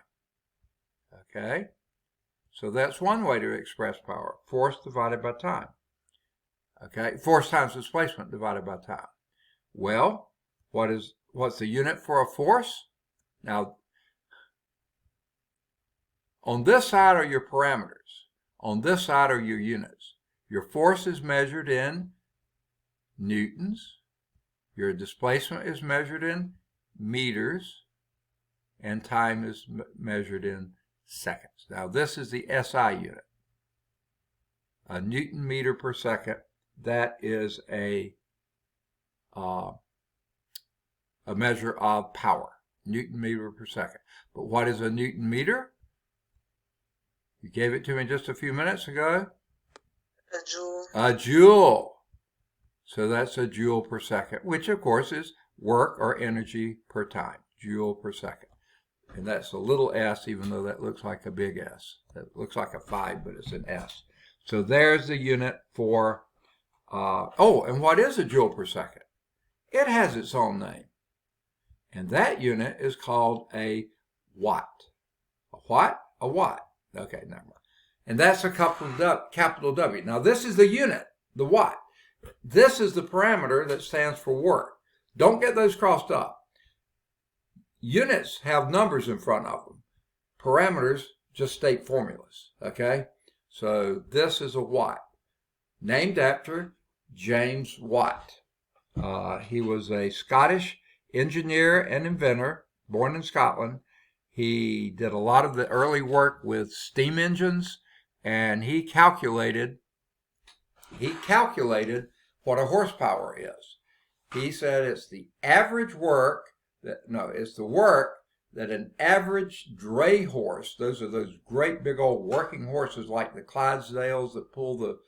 Okay? So that's one way to express power. Force divided by time. Okay? Force times displacement divided by time. Well, what's the unit for a force? Now, on this side are your parameters. On this side are your units. Your force is measured in newtons. Your displacement is measured in meters, and time is measured in seconds. Now this is the SI unit, a Newton meter per second. That is a measure of power, Newton meter per second. But what is a Newton meter? You gave it to me just a few minutes ago. A joule. A joule. So that's a joule per second, which of course is work or energy per time, joule per second. And that's a little s, even though that looks like a big S. That looks like a 5, but it's an S. So there's the unit for, and what is a joule per second? It has its own name. And that unit is called a watt. A what? A watt. Okay, never mind. And that's a capital W. Now this is the unit, the watt. This is the parameter that stands for work. Don't get those crossed up. Units have numbers in front of them. Parameters just state formulas, okay? So this is a watt, named after James Watt. He was a Scottish engineer and inventor, born in Scotland. He did a lot of the early work with steam engines, and he calculated what a horsepower is. He said it's the average work it's the work that an average dray horse, those are those great big old working horses like the Clydesdales that pull the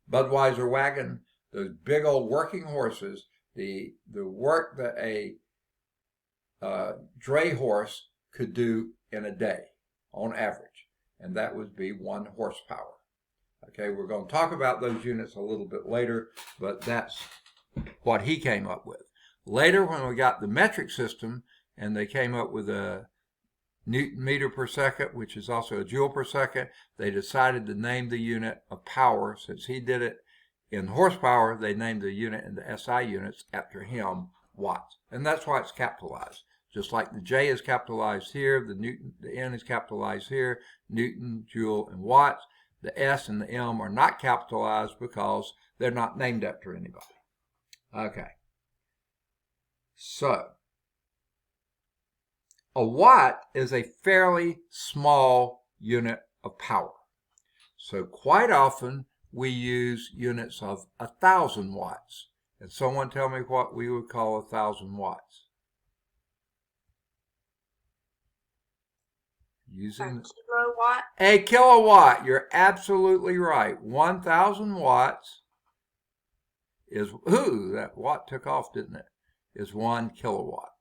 Budweiser wagon, those big old working horses, the work that a dray horse could do in a day on average, and that would be 1 horsepower. Okay, we're going to talk about those units a little bit later, but that's what he came up with. Later, when we got the metric system and they came up with a Newton meter per second, which is also a joule per second, they decided to name the unit of power. Since he did it in horsepower, they named the unit in the SI units after him, watts. And that's why it's capitalized. Just like the J is capitalized here, the N is capitalized here, Newton, joule, and watts. The S and the M are not capitalized because they're not named after anybody. Okay. So, a watt is a fairly small unit of power. So quite often we use units of 1,000 watts. And someone tell me what we would call 1,000 watts. Using a kilowatt. A kilowatt. You're absolutely right. 1,000 watts is, that watt took off, didn't it? Is 1 kilowatt.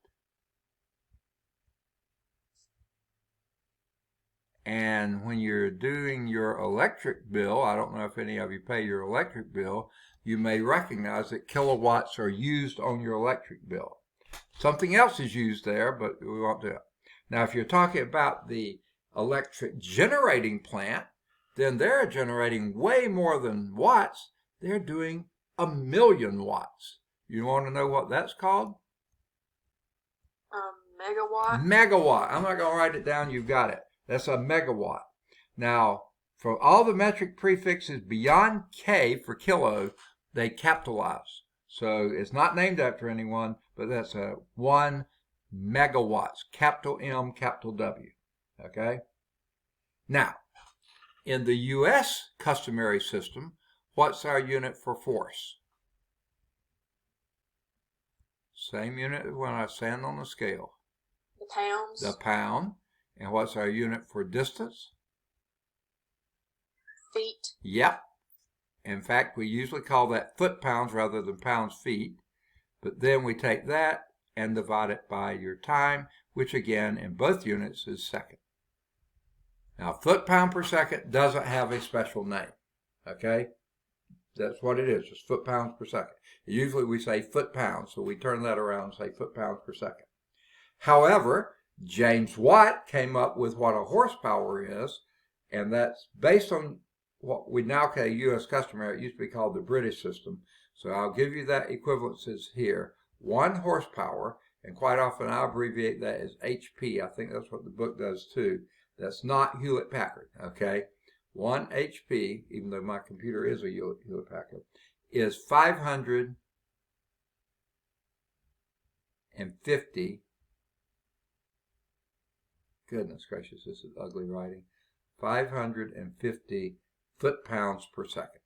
And when you're doing your electric bill, I don't know if any of you pay your electric bill, you may recognize that kilowatts are used on your electric bill. Something else is used there, but we won't do it. Now, if you're talking about the electric generating plant, then they're generating way more than watts. They're doing 1,000,000 watts. You want to know what that's called? Megawatt. Megawatt. I'm not going to write it down. You've got it. That's a megawatt. Now, for all the metric prefixes beyond K for kilo, they capitalize. So it's not named after anyone, but that's a 1 megawatts. Capital M, capital W. Okay? Now, in the U.S. customary system, what's our unit for force? Same unit when I stand on the scale. The pounds. The pound. And what's our unit for distance? Feet. Yep. In fact, we usually call that foot-pounds rather than pounds-feet. But then we take that and divide it by your time, which again, in both units, is second. Now, foot-pound per second doesn't have a special name. Okay? That's what it is, just foot-pounds per second. Usually we say foot-pounds, so we turn that around and say foot-pounds per second. However, James Watt came up with what a horsepower is, and that's based on what we now call U.S. customary. It used to be called the British system. So I'll give you that equivalences here. 1 horsepower, and quite often I abbreviate that as HP. I think that's what the book does too. That's not Hewlett-Packard, okay? 1 HP, even though my computer is a Hewlett-Packard, is 550. Goodness gracious, this is ugly writing. 550 foot-pounds per second.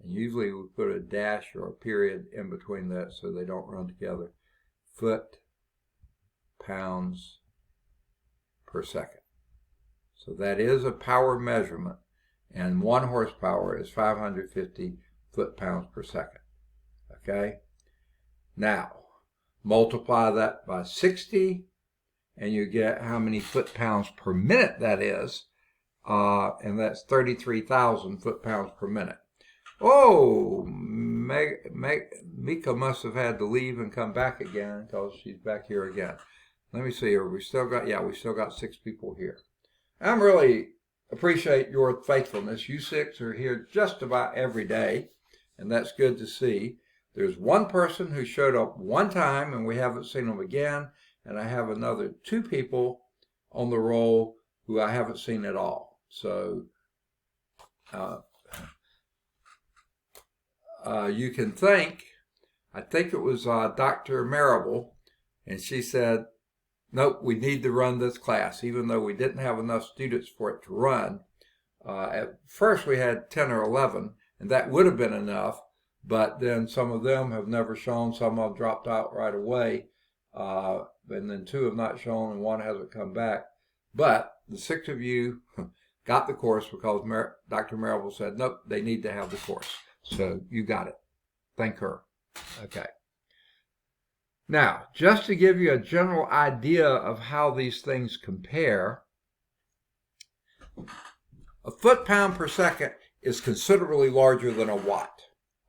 And usually we put a dash or a period in between that so they don't run together. Foot-pounds per second. So that is a power measurement, and 1 horsepower is 550 foot-pounds per second. Okay? Now, multiply that by 60, and you get how many foot-pounds per minute that is, and that's 33,000 foot-pounds per minute. Oh, Mika must have had to leave and come back again because she's back here again. Let me see here. We still got 6 people here. I'm really appreciate your faithfulness. You six are here just about every day, and that's good to see. There's one person who showed up one time, and we haven't seen them again, and I have another 2 people on the roll who I haven't seen at all. So you can thank, I think it was Dr. Marable, and she said, nope, we need to run this class, even though we didn't have enough students for it to run. At first we had 10 or 11, and that would have been enough, but then some of them have never shown, some have dropped out right away, and then 2 have not shown, and 1 hasn't come back. But the 6 of you got the course because Dr. Marable said, nope, they need to have the course. So you got it. Thank her. Okay. Now, just to give you a general idea of how these things compare, a foot-pound per second is considerably larger than a watt.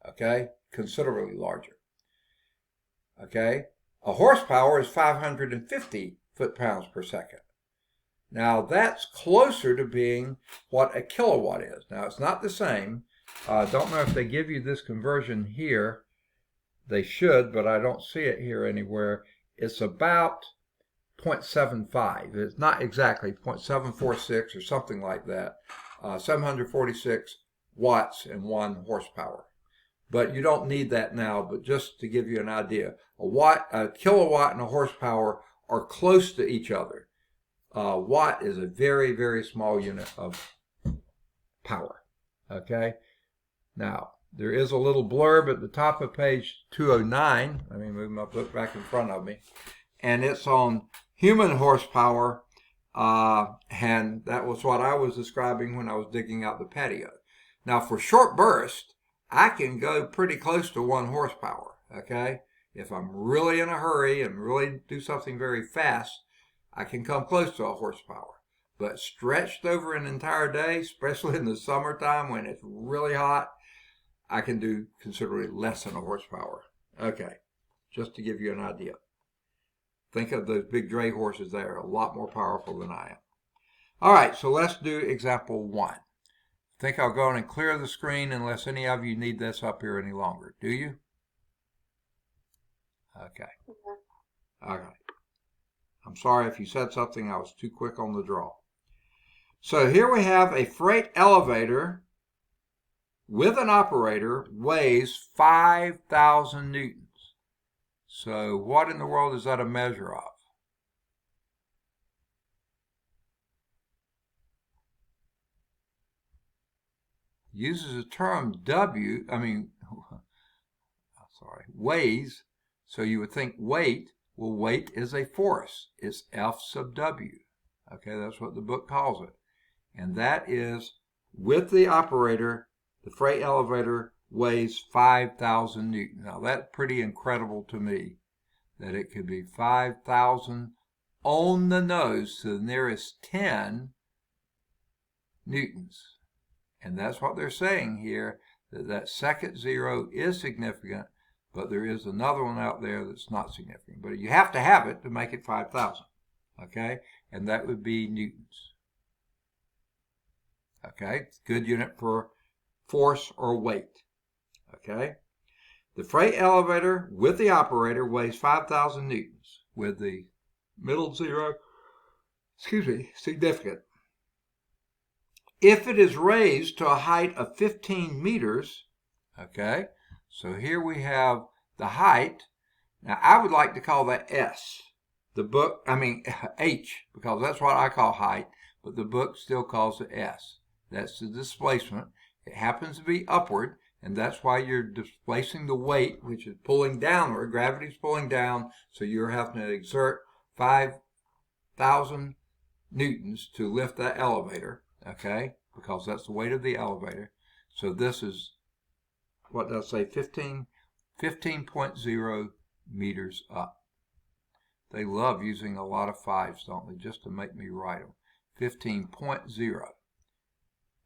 Okay? Considerably larger. Okay? A horsepower is 550 foot-pounds per second. Now, that's closer to being what a kilowatt is. Now, it's not the same. Don't know if they give you this conversion here. They should, but I don't see it here anywhere. It's about 0.75. It's not exactly 0.746 or something like that. 746 watts and 1 horsepower. But you don't need that now, but just to give you an idea. A kilowatt and a horsepower are close to each other. Watt is a very, very small unit of power. Okay? Now, there is a little blurb at the top of page 209. Let me move my book back in front of me. And it's on human horsepower. And that was what I was describing when I was digging out the patio. Now, for short burst, I can go pretty close to 1 horsepower. Okay? If I'm really in a hurry and really do something very fast, I can come close to a horsepower. But stretched over an entire day, especially in the summertime when it's really hot, I can do considerably less than a horsepower. Okay, just to give you an idea. Think of those big dray horses there, a lot more powerful than I am. All right, so let's do example 1. I think I'll go in and clear the screen unless any of you need this up here any longer. Do you? Okay. All right. I'm sorry if you said something, I was too quick on the draw. So here we have a freight elevator with an operator, weighs 5,000 newtons. So what in the world is that a measure of? Uses the term weighs, so you would think weight. Well, weight is a force. It's F sub W. Okay, that's what the book calls it. And that is, with the operator, the freight elevator weighs 5,000 newtons. Now, that's pretty incredible to me, that it could be 5,000 on the nose to the nearest 10 newtons. And that's what they're saying here, that that second 0 is significant, but there is another one out there that's not significant. But you have to have it to make it 5,000, okay? And that would be newtons. Okay, good unit for force or weight, okay? The freight elevator with the operator weighs 5,000 newtons, with the middle 0, significant. If it is raised to a height of 15 meters, okay, so here we have the height. Now, I would like to call that S. H, because that's what I call height, but the book still calls it S. That's the displacement. It happens to be upward, and that's why you're displacing the weight, which is pulling downward. Gravity's pulling down, so you're having to exert 5,000 newtons to lift that elevator, okay, because that's the weight of the elevator. So this is, what did I say, 15.0 meters up. They love using a lot of 5s, don't they, just to make me write them. 15.0.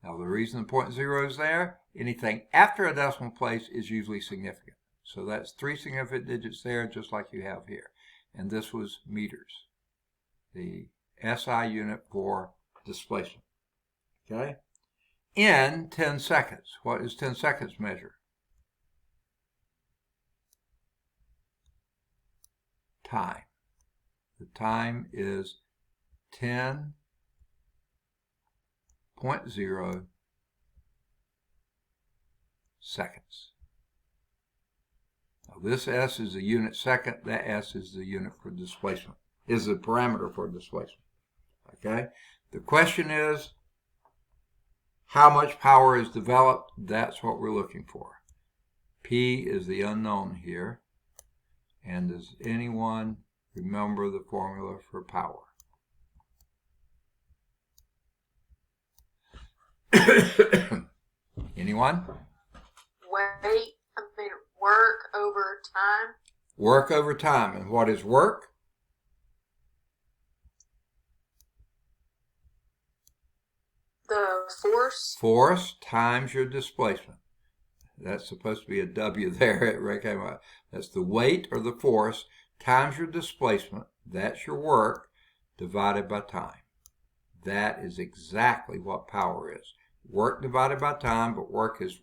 Now, the reason the 0.0 is there, anything after a decimal place is usually significant. So that's 3 significant digits there, just like you have here. And this was meters, the SI unit for displacement. Okay? In 10 seconds. What is 10 seconds measure? Time. The time is 10.0 seconds. Now this S is the unit second, that S is the unit for displacement, is the parameter for displacement. Okay? The question is, how much power is developed? That's what we're looking for. P is the unknown here. And does anyone remember the formula for power? Anyone? Work over time. Work over time. And what is work? The force. Force times your displacement. That's supposed to be a W there. It came out. That's the weight or the force times your displacement. That's your work divided by time. That is exactly what power is. Work divided by time, but work is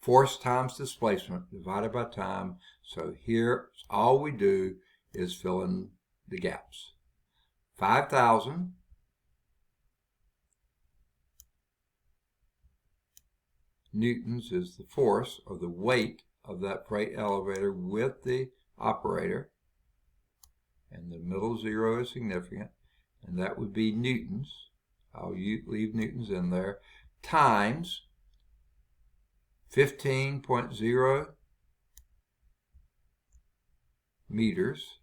force times displacement divided by time. So here, all we do is fill in the gaps. 5,000 newtons is the force or the weight of that freight elevator with the operator. And the middle zero is significant. And that would be newtons. I'll leave newtons in there. Times 15.0 meters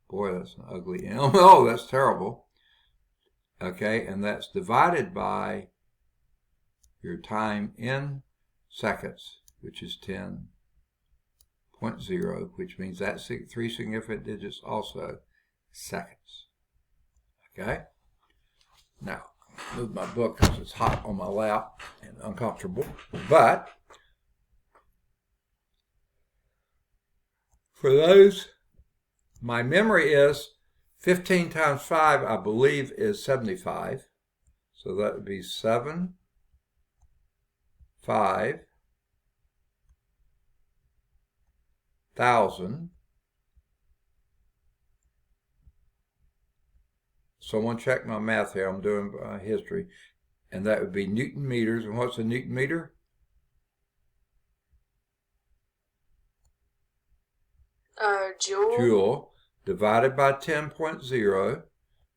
boy, that's an ugly M. Oh, that's terrible. Okay, and that's divided by your time in seconds, which is 10.0, which means that's 3 significant digits also, seconds. Okay? Now, move my book because it's hot on my lap and uncomfortable. But for those, my memory is 15 times 5, I believe, is 75. So that would be 7, 5,000. Someone check my math here. I'm doing history. And that would be Newton meters. And what's a Newton meter? Joule. Joule divided by 10.0.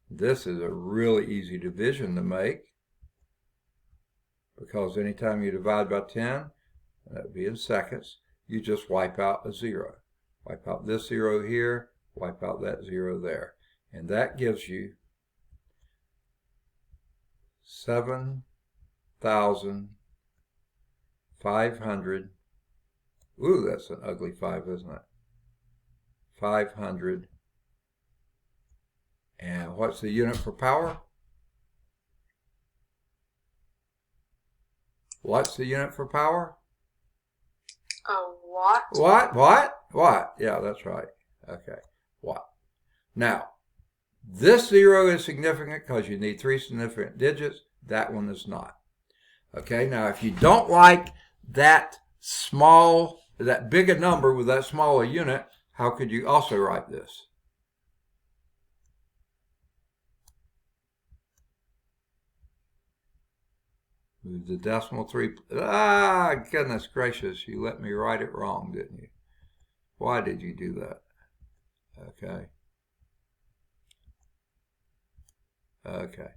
This is a really easy division to make because anytime you divide by 10, that would be in seconds, you just wipe out a zero. Wipe out this zero here, wipe out that zero there. And that gives you 7,500. Ooh, that's an ugly 5, isn't it? 500. And what's the unit for power? What's the unit for power? A watt. Watt? Yeah, that's right. Okay, watt. Now, this zero is significant because you need 3 significant digits. That one is not. Okay, now if you don't like that small, that big a number with that small a unit, how could you also write this? Move the decimal 3. Ah, goodness gracious, you let me write it wrong, didn't you? Why did you do that? Okay. Okay.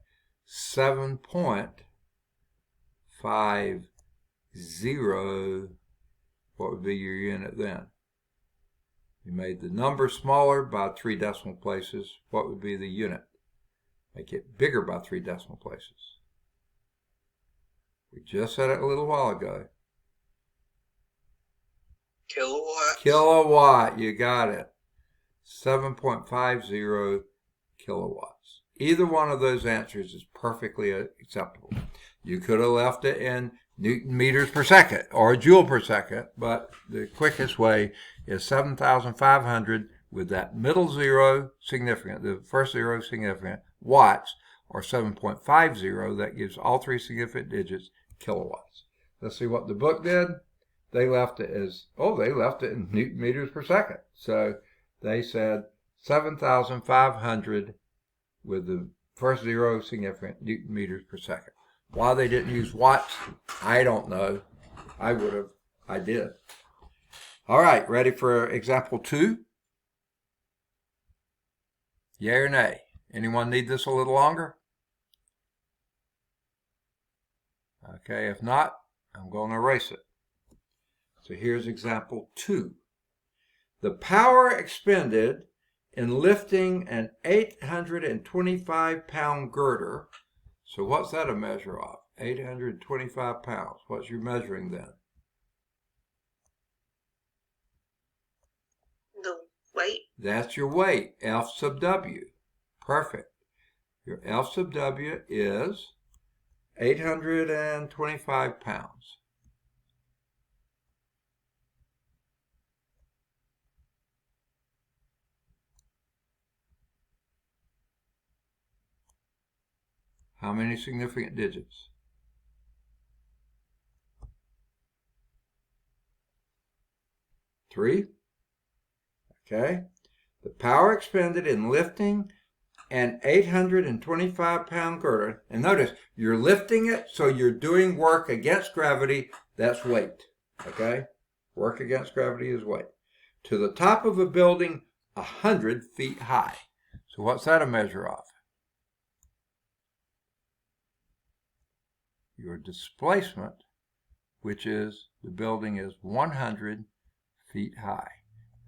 7.50. What would be your unit then? You made the number smaller by 3 decimal places. What would be the unit? Make it bigger by 3 decimal places. We just said it a little while ago. Kilowatt. Kilowatt, you got it. 7.50 kilowatts. Either one of those answers is perfectly acceptable. You could have left it in Newton meters per second or joule per second, but the quickest way is 7,500 with that middle zero significant, the first zero significant, watts, or 7.50, that gives all three significant digits kilowatts. Let's see what the book did. They left it as, they left it in Newton meters per second. So they said 7,500 with the first zero significant Newton meters per second. Why they didn't use watts, I don't know. I would have. I did. All right, ready for example 2? Yay or nay? Anyone need this a little longer? Okay, if not, I'm going to erase it. So here's example 2. The power expended in lifting an 825-pound girder. So what's that a measure of? 825 pounds. What's your measuring then? The weight. That's your weight, F sub W. Perfect. Your F sub W is 825 pounds. How many significant digits? 3. Okay. The power expended in lifting an 825-pound girder. And notice, you're lifting it, so you're doing work against gravity. That's weight. Okay? Work against gravity is weight. To the top of a building 100 feet high. So what's that a measure of? Your displacement, which is the building is 100 feet high.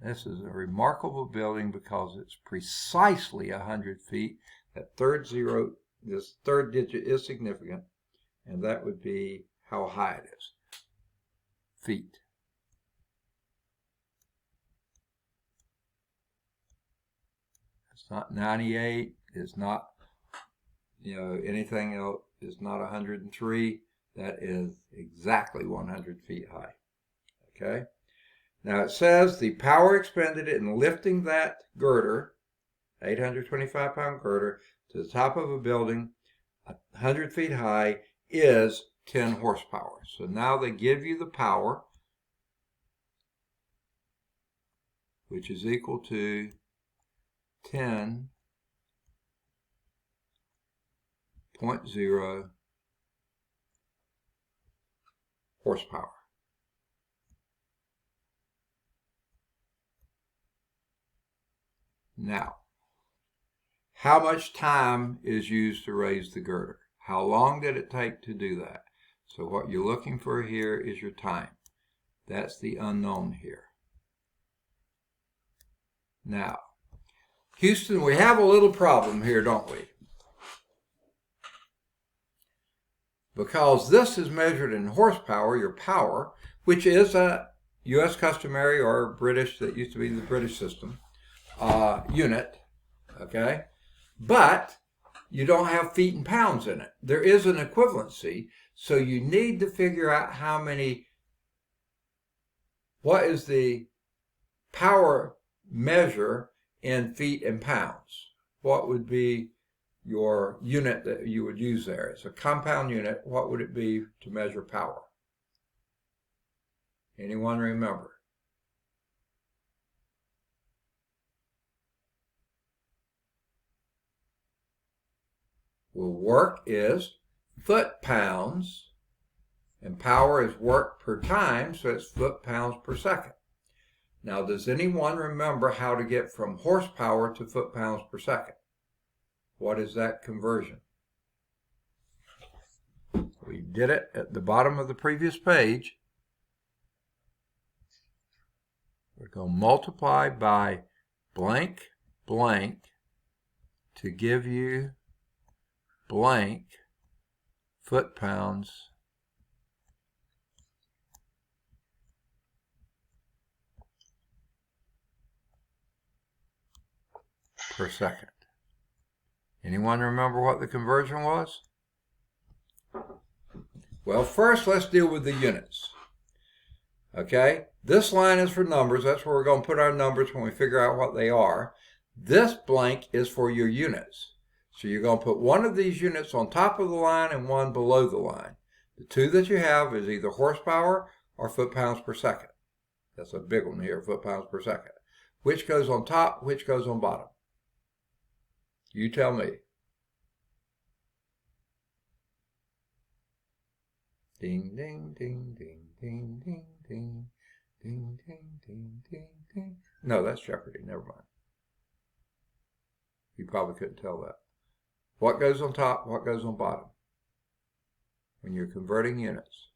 This is a remarkable building because it's precisely 100 feet. That this third digit is significant, and that would be how high it is. Feet. It's not 98. It's not, anything else. It's not 103. That is exactly 100 feet high. Okay? Now it says the power expended in lifting that girder, 825-pound girder, to the top of a building 100 feet high is 10 horsepower. So now they give you the power, which is equal to 10.0 horsepower. Now, how much time is used to raise the girder? How long did it take to do that? So what you're looking for here is your time. That's the unknown here. Now, Houston, we have a little problem here, don't we? Because this is measured in horsepower, your power, which is a U.S. customary or British, that used to be the British system, unit, okay? But you don't have feet and pounds in it. There is an equivalency, so you need to figure out what is the power measure in feet and pounds. What would be your unit that you would use there? It's a compound unit. What would it be to measure power? Anyone remember? Well, work is foot-pounds, and power is work per time, so it's foot-pounds per second. Now, does anyone remember how to get from horsepower to foot-pounds per second? What is that conversion? We did it at the bottom of the previous page. We're going to multiply by blank, blank, to give you blank foot-pounds per second. Anyone remember what the conversion was? Well, first let's deal with the units. Okay? This line is for numbers. That's where we're going to put our numbers when we figure out what they are. This blank is for your units. So you're going to put one of these units on top of the line and one below the line. The two that you have is either horsepower or foot-pounds per second. That's a big one here, foot-pounds per second. Which goes on top, which goes on bottom? You tell me. Ding, ding, ding, ding, ding, ding, ding, ding, ding, ding, ding, ding. No, that's Jeopardy. Never mind. You probably couldn't tell that. What goes on top, what goes on bottom? When you're converting units.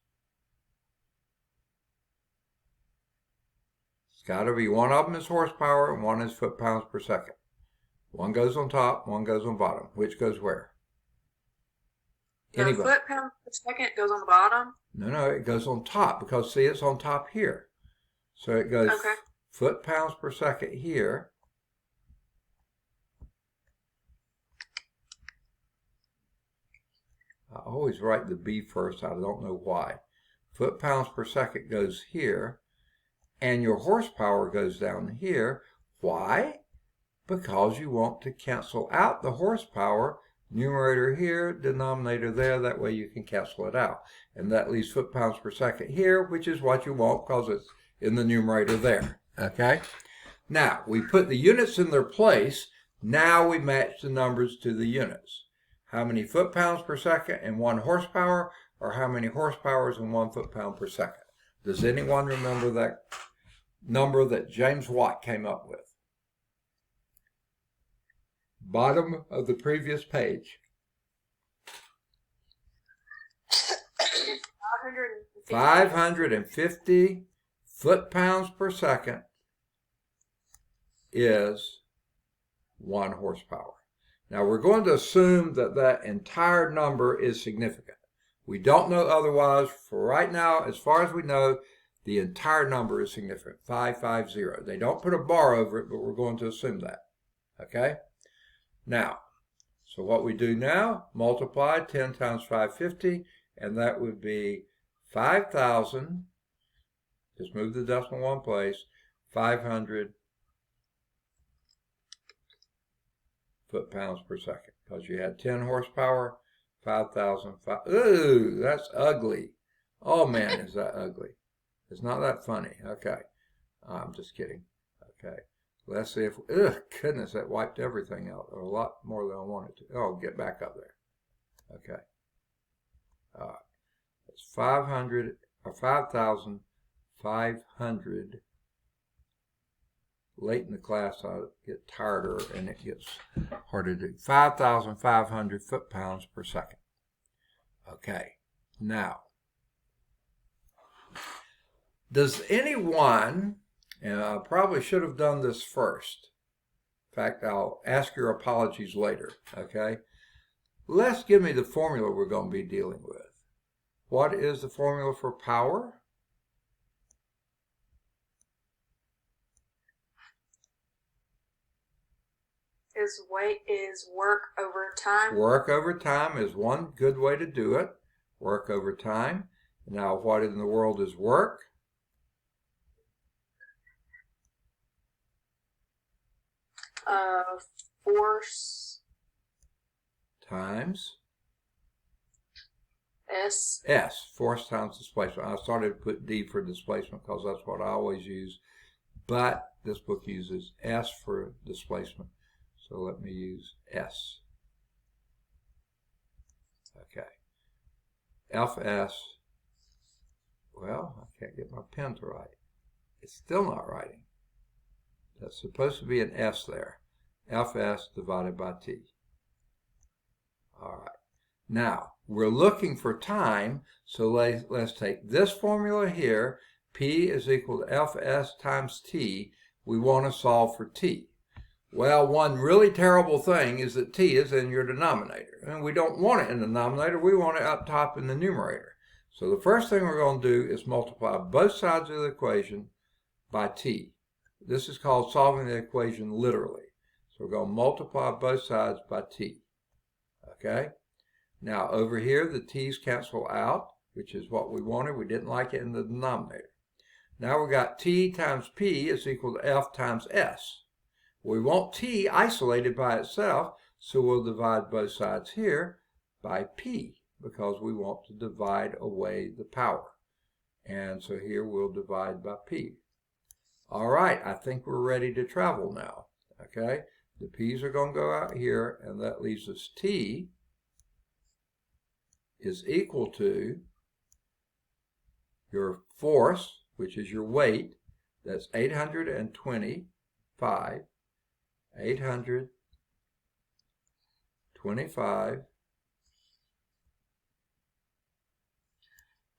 It's got to be one of them is horsepower and one is foot-pounds per second. One goes on top, one goes on bottom. Which goes where? The Anybody? foot-pounds per second goes on the bottom? No, it goes on top because, see, it's on top here. So it goes foot-pounds per second here. I always write the B first. I don't know why. Foot-pounds per second goes here. And your horsepower goes down here. Why? Because you want to cancel out the horsepower. Numerator here, denominator there. That way you can cancel it out. And that leaves foot-pounds per second here, which is what you want because it's in the numerator there. Okay? Now, we put the units in their place. Now we match the numbers to the units. How many foot-pounds per second and 1 horsepower, or how many horsepowers and 1 foot-pound per second? Does anyone remember that number that James Watt came up with? Bottom of the previous page. 550 foot-pounds per second is 1 horsepower. Now we're going to assume that that entire number is significant. We don't know otherwise. For right now, as far as we know, the entire number is significant, 550. They don't put a bar over it, but we're going to assume that. Okay? Now, so what we do now, multiply 10 times 550, and that would be 5,000, just move the decimal one place, 500 foot-pounds per second, because you had 10 horsepower, 5,000. Ooh, that's ugly. Oh man, is that ugly. It's not that funny. Okay. I'm just kidding. Okay. Let's see if, goodness, that wiped everything out. A lot more than I wanted to. Oh, get back up there. Okay. It's 500, or 5,500. Late in the class, I get tireder and it gets harder to do. 5,500 foot-pounds per second. Okay. Now, does anyone, and I probably should have done this first. In fact, I'll ask your apologies later, okay? Let's give me the formula we're going to be dealing with. What is the formula for power? Is work over time. Work over time is one good way to do it. Work over time. Now, what in the world is work? Force times S. Force times displacement. I started to put D for displacement because that's what I always use, but this book uses S for displacement. So let me use S. Okay. Fs. Well, I can't get my pen to write. It's still not writing. That's supposed to be an S there. Fs divided by T. All right. Now, we're looking for time, so let's take this formula here. P is equal to Fs times T. We want to solve for T. Well, one really terrible thing is that T is in your denominator. And we don't want it in the denominator. We want it up top in the numerator. So the first thing we're going to do is multiply both sides of the equation by T. This is called solving the equation literally. So we're going to multiply both sides by T. Okay? Now over here, the T's cancel out, which is what we wanted. We didn't like it in the denominator. Now we got T times P is equal to F times S. We want T isolated by itself, so we'll divide both sides here by P because we want to divide away the power. And so here we'll divide by P. All right, I think we're ready to travel now. Okay, the P's are going to go out here, and that leaves us T is equal to your force, which is your weight. That's 825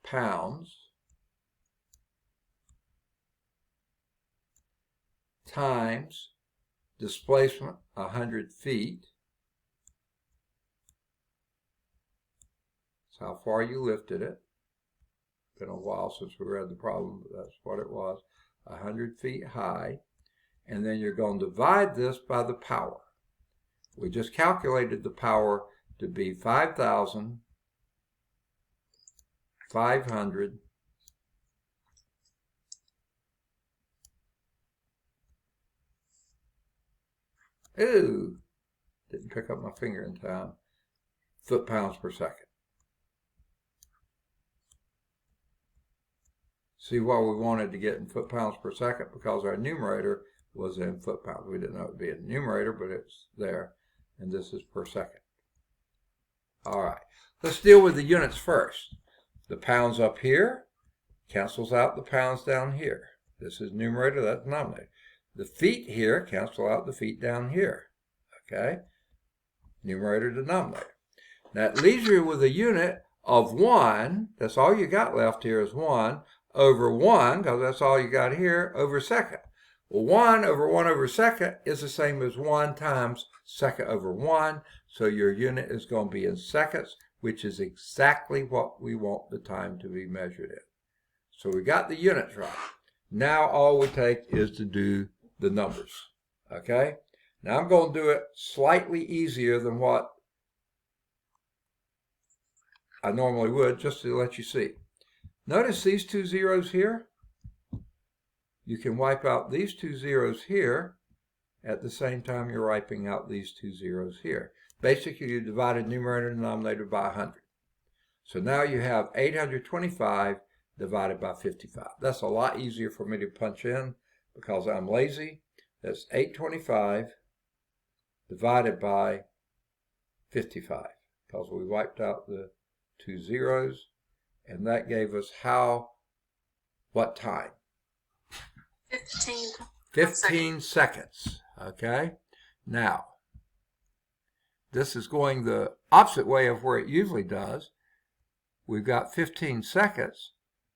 pounds times displacement 100 feet. That's how far you lifted it. Been a while since we read the problem, but that's what it was. 100 feet high. And then you're going to divide this by the power. We just calculated the power to be 5,500 ooh, didn't pick up my finger in time, foot-pounds per second. See why we wanted to get in foot-pounds per second? Because our numerator was in foot-pounds. We didn't know it would be a numerator, but it's there. And this is per second. All right, let's deal with the units first. The pounds up here cancels out the pounds down here. This is numerator, that's denominator. The feet here cancel out the feet down here. Okay, numerator, denominator. Now it leaves you with a unit of 1. That's all you got left here is 1 over 1, because that's all you got here, over second. Well, 1 over second is the same as 1 times second over 1. So your unit is going to be in seconds, which is exactly what we want the time to be measured in. So we got the units right. Now all we take is to do the numbers. Okay? Now I'm going to do it slightly easier than what I normally would, just to let you see. Notice these 2 zeros here. You can wipe out these 2 zeros here at the same time you're wiping out these 2 zeros here. Basically, you divided numerator and denominator by 100. So now you have 825 divided by 55. That's a lot easier for me to punch in because I'm lazy. That's 825 divided by 55 because we wiped out the 2 zeros, and that gave us what time? 15 seconds. Okay, now this is going the opposite way of where it usually does. We've got 15 seconds,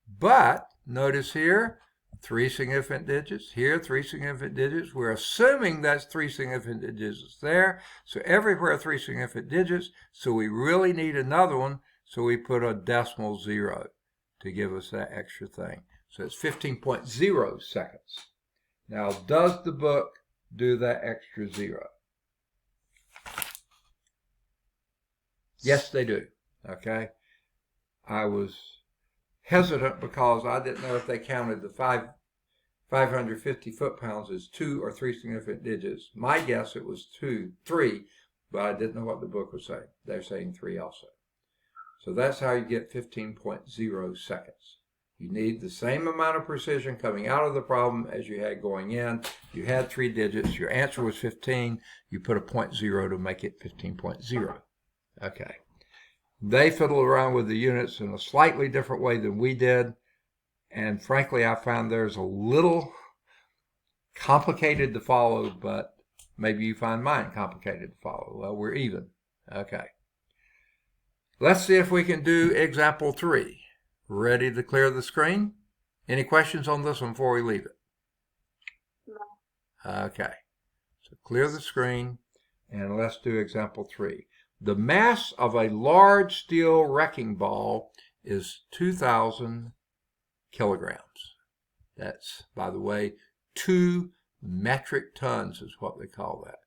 but notice here 3 significant digits, here 3 significant digits. We're assuming that's 3 significant digits there, so everywhere 3 significant digits, so we really need another one, so we put a decimal 0 to give us that extra thing. So it's 15.0 seconds. Now, does the book do that extra 0? Yes, they do. Okay. I was hesitant because I didn't know if they counted the 550 foot-pounds as 2 or 3 significant digits. My guess it was 3, but I didn't know what the book was saying. They're saying 3 also. So that's how you get 15.0 seconds. You need the same amount of precision coming out of the problem as you had going in. You had 3 digits. Your answer was 15. You put a 0.0 to make it 15.0. Okay. They fiddled around with the units in a slightly different way than we did. And frankly, I found theirs a little complicated to follow, but maybe you find mine complicated to follow. Well, we're even. Okay. Let's see if we can do example 3. Ready to clear the screen? Any questions on this one before we leave it? No. Okay. So clear the screen and let's do example 3. The mass of a large steel wrecking ball is 2,000 kilograms. That's, by the way, 2 metric tons is what they call that.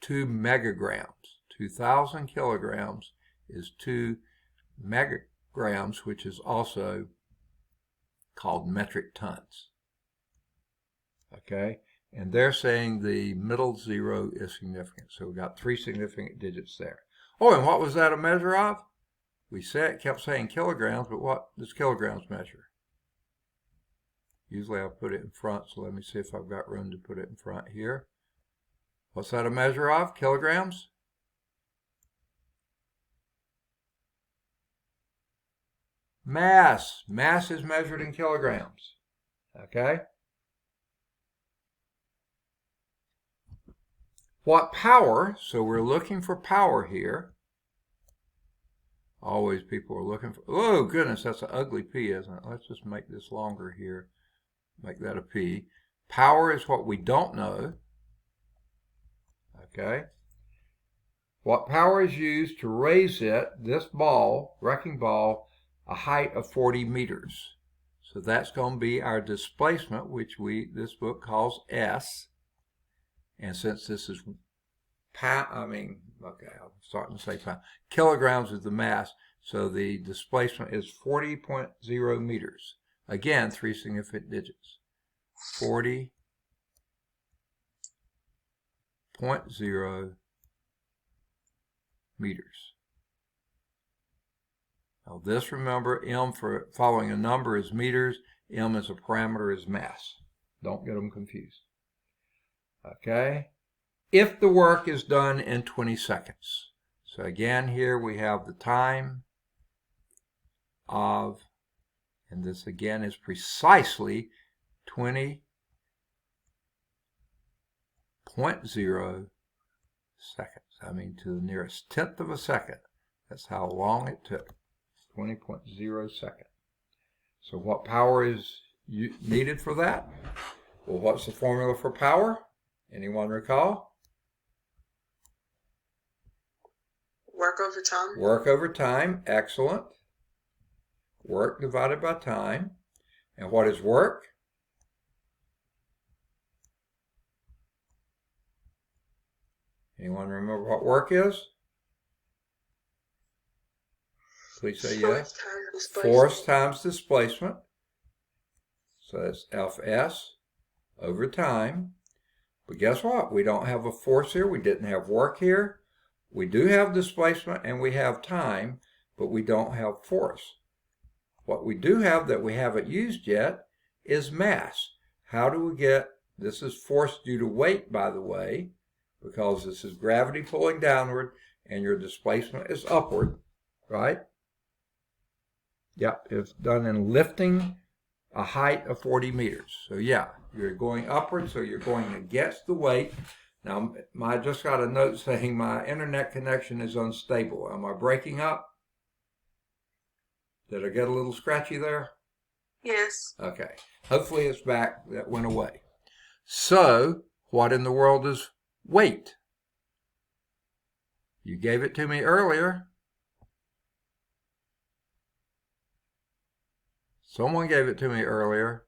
2 megagrams. 2,000 kilograms is 2 megagrams, which is also called metric tons. Okay? And they're saying the middle 0 is significant. So we got 3 significant digits there. Oh, and what was that a measure of? We kept saying kilograms, but what does kilograms measure? Usually I put it in front, so let me see if I've got room to put it in front here. What's that a measure of? Kilograms? Mass. Mass is measured in kilograms. Okay? What power? So we're looking for power here. Always people are looking for, oh goodness, that's an ugly P, isn't it? Let's just make this longer here. Make that a P. Power is what we don't know. Okay. What power is used to raise it, this ball, wrecking ball, a height of 40 meters? So that's going to be our displacement, which this book calls S. And since this is I'm starting to say pound. Kilograms is the mass, so the displacement is 40.0 meters. Again, 3 significant digits. 40.0 meters. Now this, remember, M for following a number is meters, M as a parameter is mass. Don't get them confused. Okay? If the work is done in 20 seconds. So again, here we have the time of, and this again is precisely 20.0 seconds. I mean, to the nearest tenth of a second. That's how long it took. 20.0 seconds. So what power is needed for that? Well, what's the formula for power? Anyone recall? Work over time. Work over time. Excellent. Work divided by time. And what is work? Anyone remember what work is? Please say yes. Force times displacement. So that's Fs over time. But guess what? We don't have a force here. We didn't have work here. We do have displacement and we have time, but we don't have force. What we do have that we haven't used yet is mass. How do we get, this is force due to weight, by the way, because this is gravity pulling downward and your displacement is upward, right? Yep, it's done in lifting a height of 40 meters. So yeah, you're going upward, so you're going against the weight. Now, I just got a note saying my internet connection is unstable. Am I breaking up? Did I get a little scratchy there? Yes. Okay. Hopefully it's back. That went away. So, what in the world is weight? You gave it to me earlier. Someone gave it to me earlier.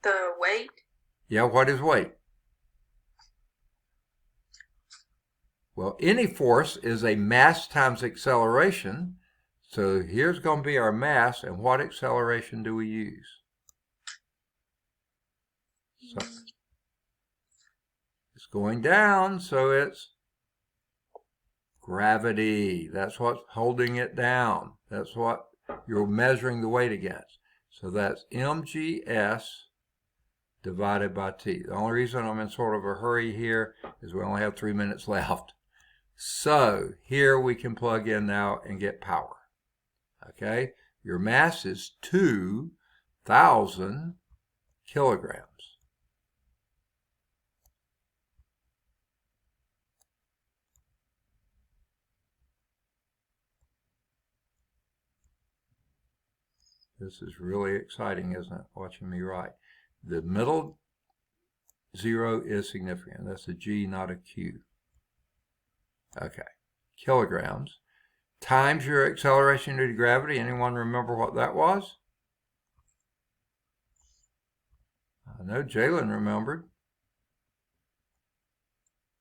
The weight? Yeah, what is weight? Well, any force is a mass times acceleration. So here's going to be our mass, and what acceleration do we use? So it's going down, so it's gravity. That's what's holding it down. That's what you're measuring the weight against. So that's mgs divided by t. The only reason I'm in sort of a hurry here is we only have 3 minutes left. So here we can plug in now and get power. Okay, your mass is 2,000 kilograms. This is really exciting, isn't it, watching me write? The middle 0 is significant. That's a G, not a Q. Okay, kilograms times your acceleration due to gravity. Anyone remember what that was? I know Jalen remembered.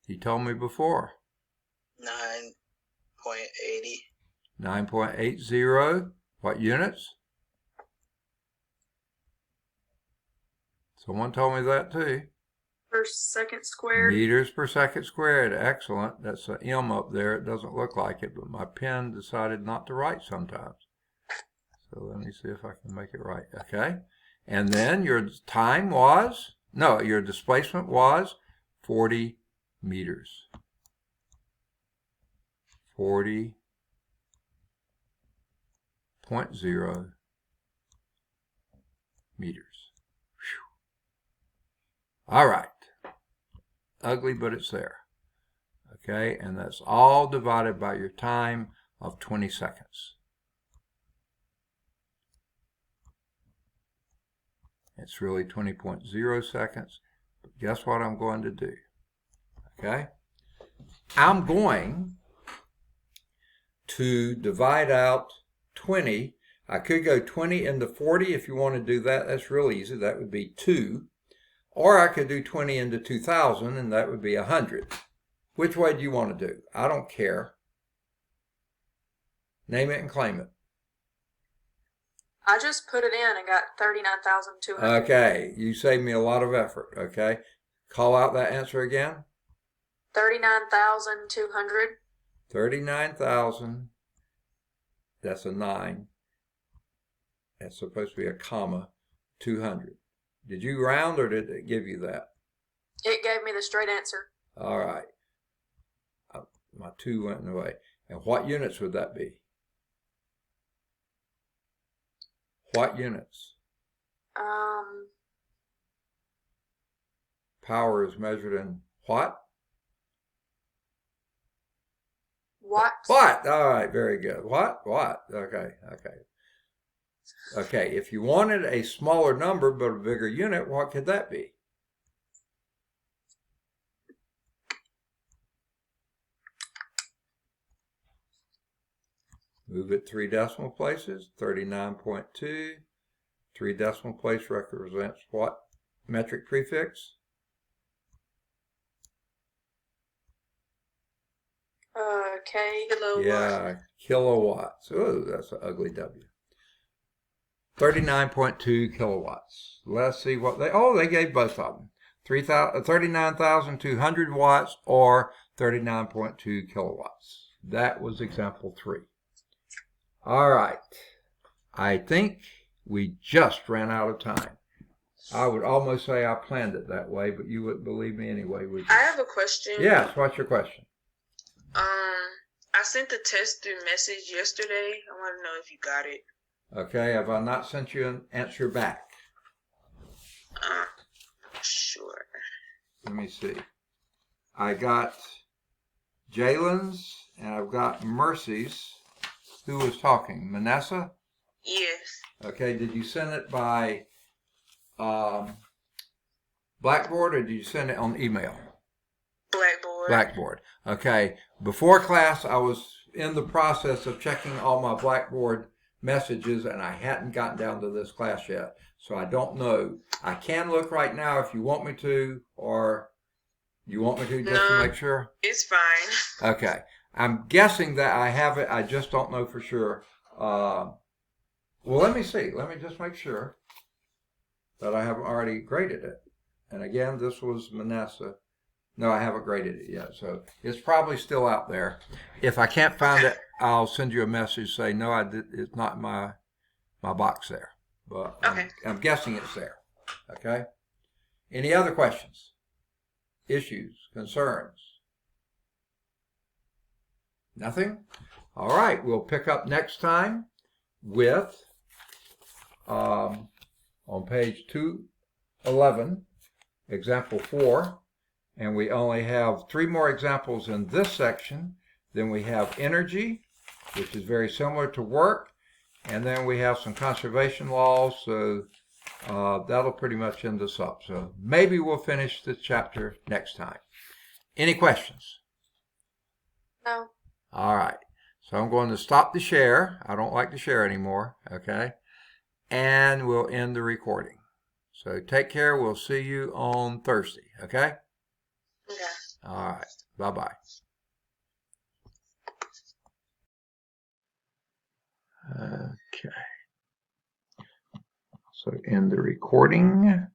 He told me before. 9.80. 9.80. What units? Someone told me that too. Per second squared. Meters per second squared. Excellent. That's an M up there. It doesn't look like it, but my pen decided not to write sometimes. So let me see if I can make it right. Okay. And then your time was, no, your displacement was 40 meters. 40.0 meters. Whew. All right. Ugly, but it's there. Okay, and that's all divided by your time of 20 seconds. It's really 20.0 seconds. But guess what I'm going to do? Okay, I'm going to divide out 20. I could go 20 into 40 if you want to do that. That's real easy. That would be 2. Or I could do 20 into 2,000, and that would be 100. Which way do you want to do? I don't care. Name it and claim it. I just put it in and got 39,200. Okay, you saved me a lot of effort, okay? Call out that answer again. 39,200. 39,000. That's a 9. That's supposed to be a comma. 200. Did you round or did it give you that? It gave me the straight answer. All right. My 2 went away. And what units would that be? What units? Power is measured in what? What? What? All right, very good. What? Okay. Okay, if you wanted a smaller number but a bigger unit, what could that be? Move it 3 decimal places, 39.2. 3 decimal place represents what metric prefix? Kilowatt. Yeah, kilowatts. Oh, that's an ugly W. 39.2 kilowatts. Let's see what they gave both of them. 39,200 watts or 39.2 kilowatts. That was example 3. All right. I think we just ran out of time. I would almost say I planned it that way, but you wouldn't believe me anyway, would you? I have a question. Yes, what's your question? I sent the test through message yesterday. I want to know if you got it. Okay, have I not sent you an answer back? Sure. Let me see. I got Jalen's and I've got Mercy's. Who was talking? Manessa? Yes. Okay, did you send it by Blackboard or did you send it on email? Blackboard. Blackboard. Okay, before class I was in the process of checking all my Blackboard messages and I hadn't gotten down to this class yet, so I don't know. I can look right now if you want me to, or you want me to just to make sure? It's fine. Okay, I'm guessing that I have it, I just don't know for sure. Well, let me see. Let me just make sure that I haven't already graded it. And again, this was Manessa. No, I haven't graded it yet, so it's probably still out there. If I can't find it, I'll send you a message say no, it's not in my box there. But okay. I'm guessing it's there. Okay. Any other questions, issues, concerns? Nothing. All right. We'll pick up next time with on page 211, example 4. And we only have 3 more examples in this section. Then we have energy, which is very similar to work. And then we have some conservation laws. So that'll pretty much end us up. So maybe we'll finish this chapter next time. Any questions? No. All right. So I'm going to stop the share. I don't like to share anymore. Okay. And we'll end the recording. So take care. We'll see you on Thursday. Okay? Okay. All right. Bye-bye. Okay. So end the recording.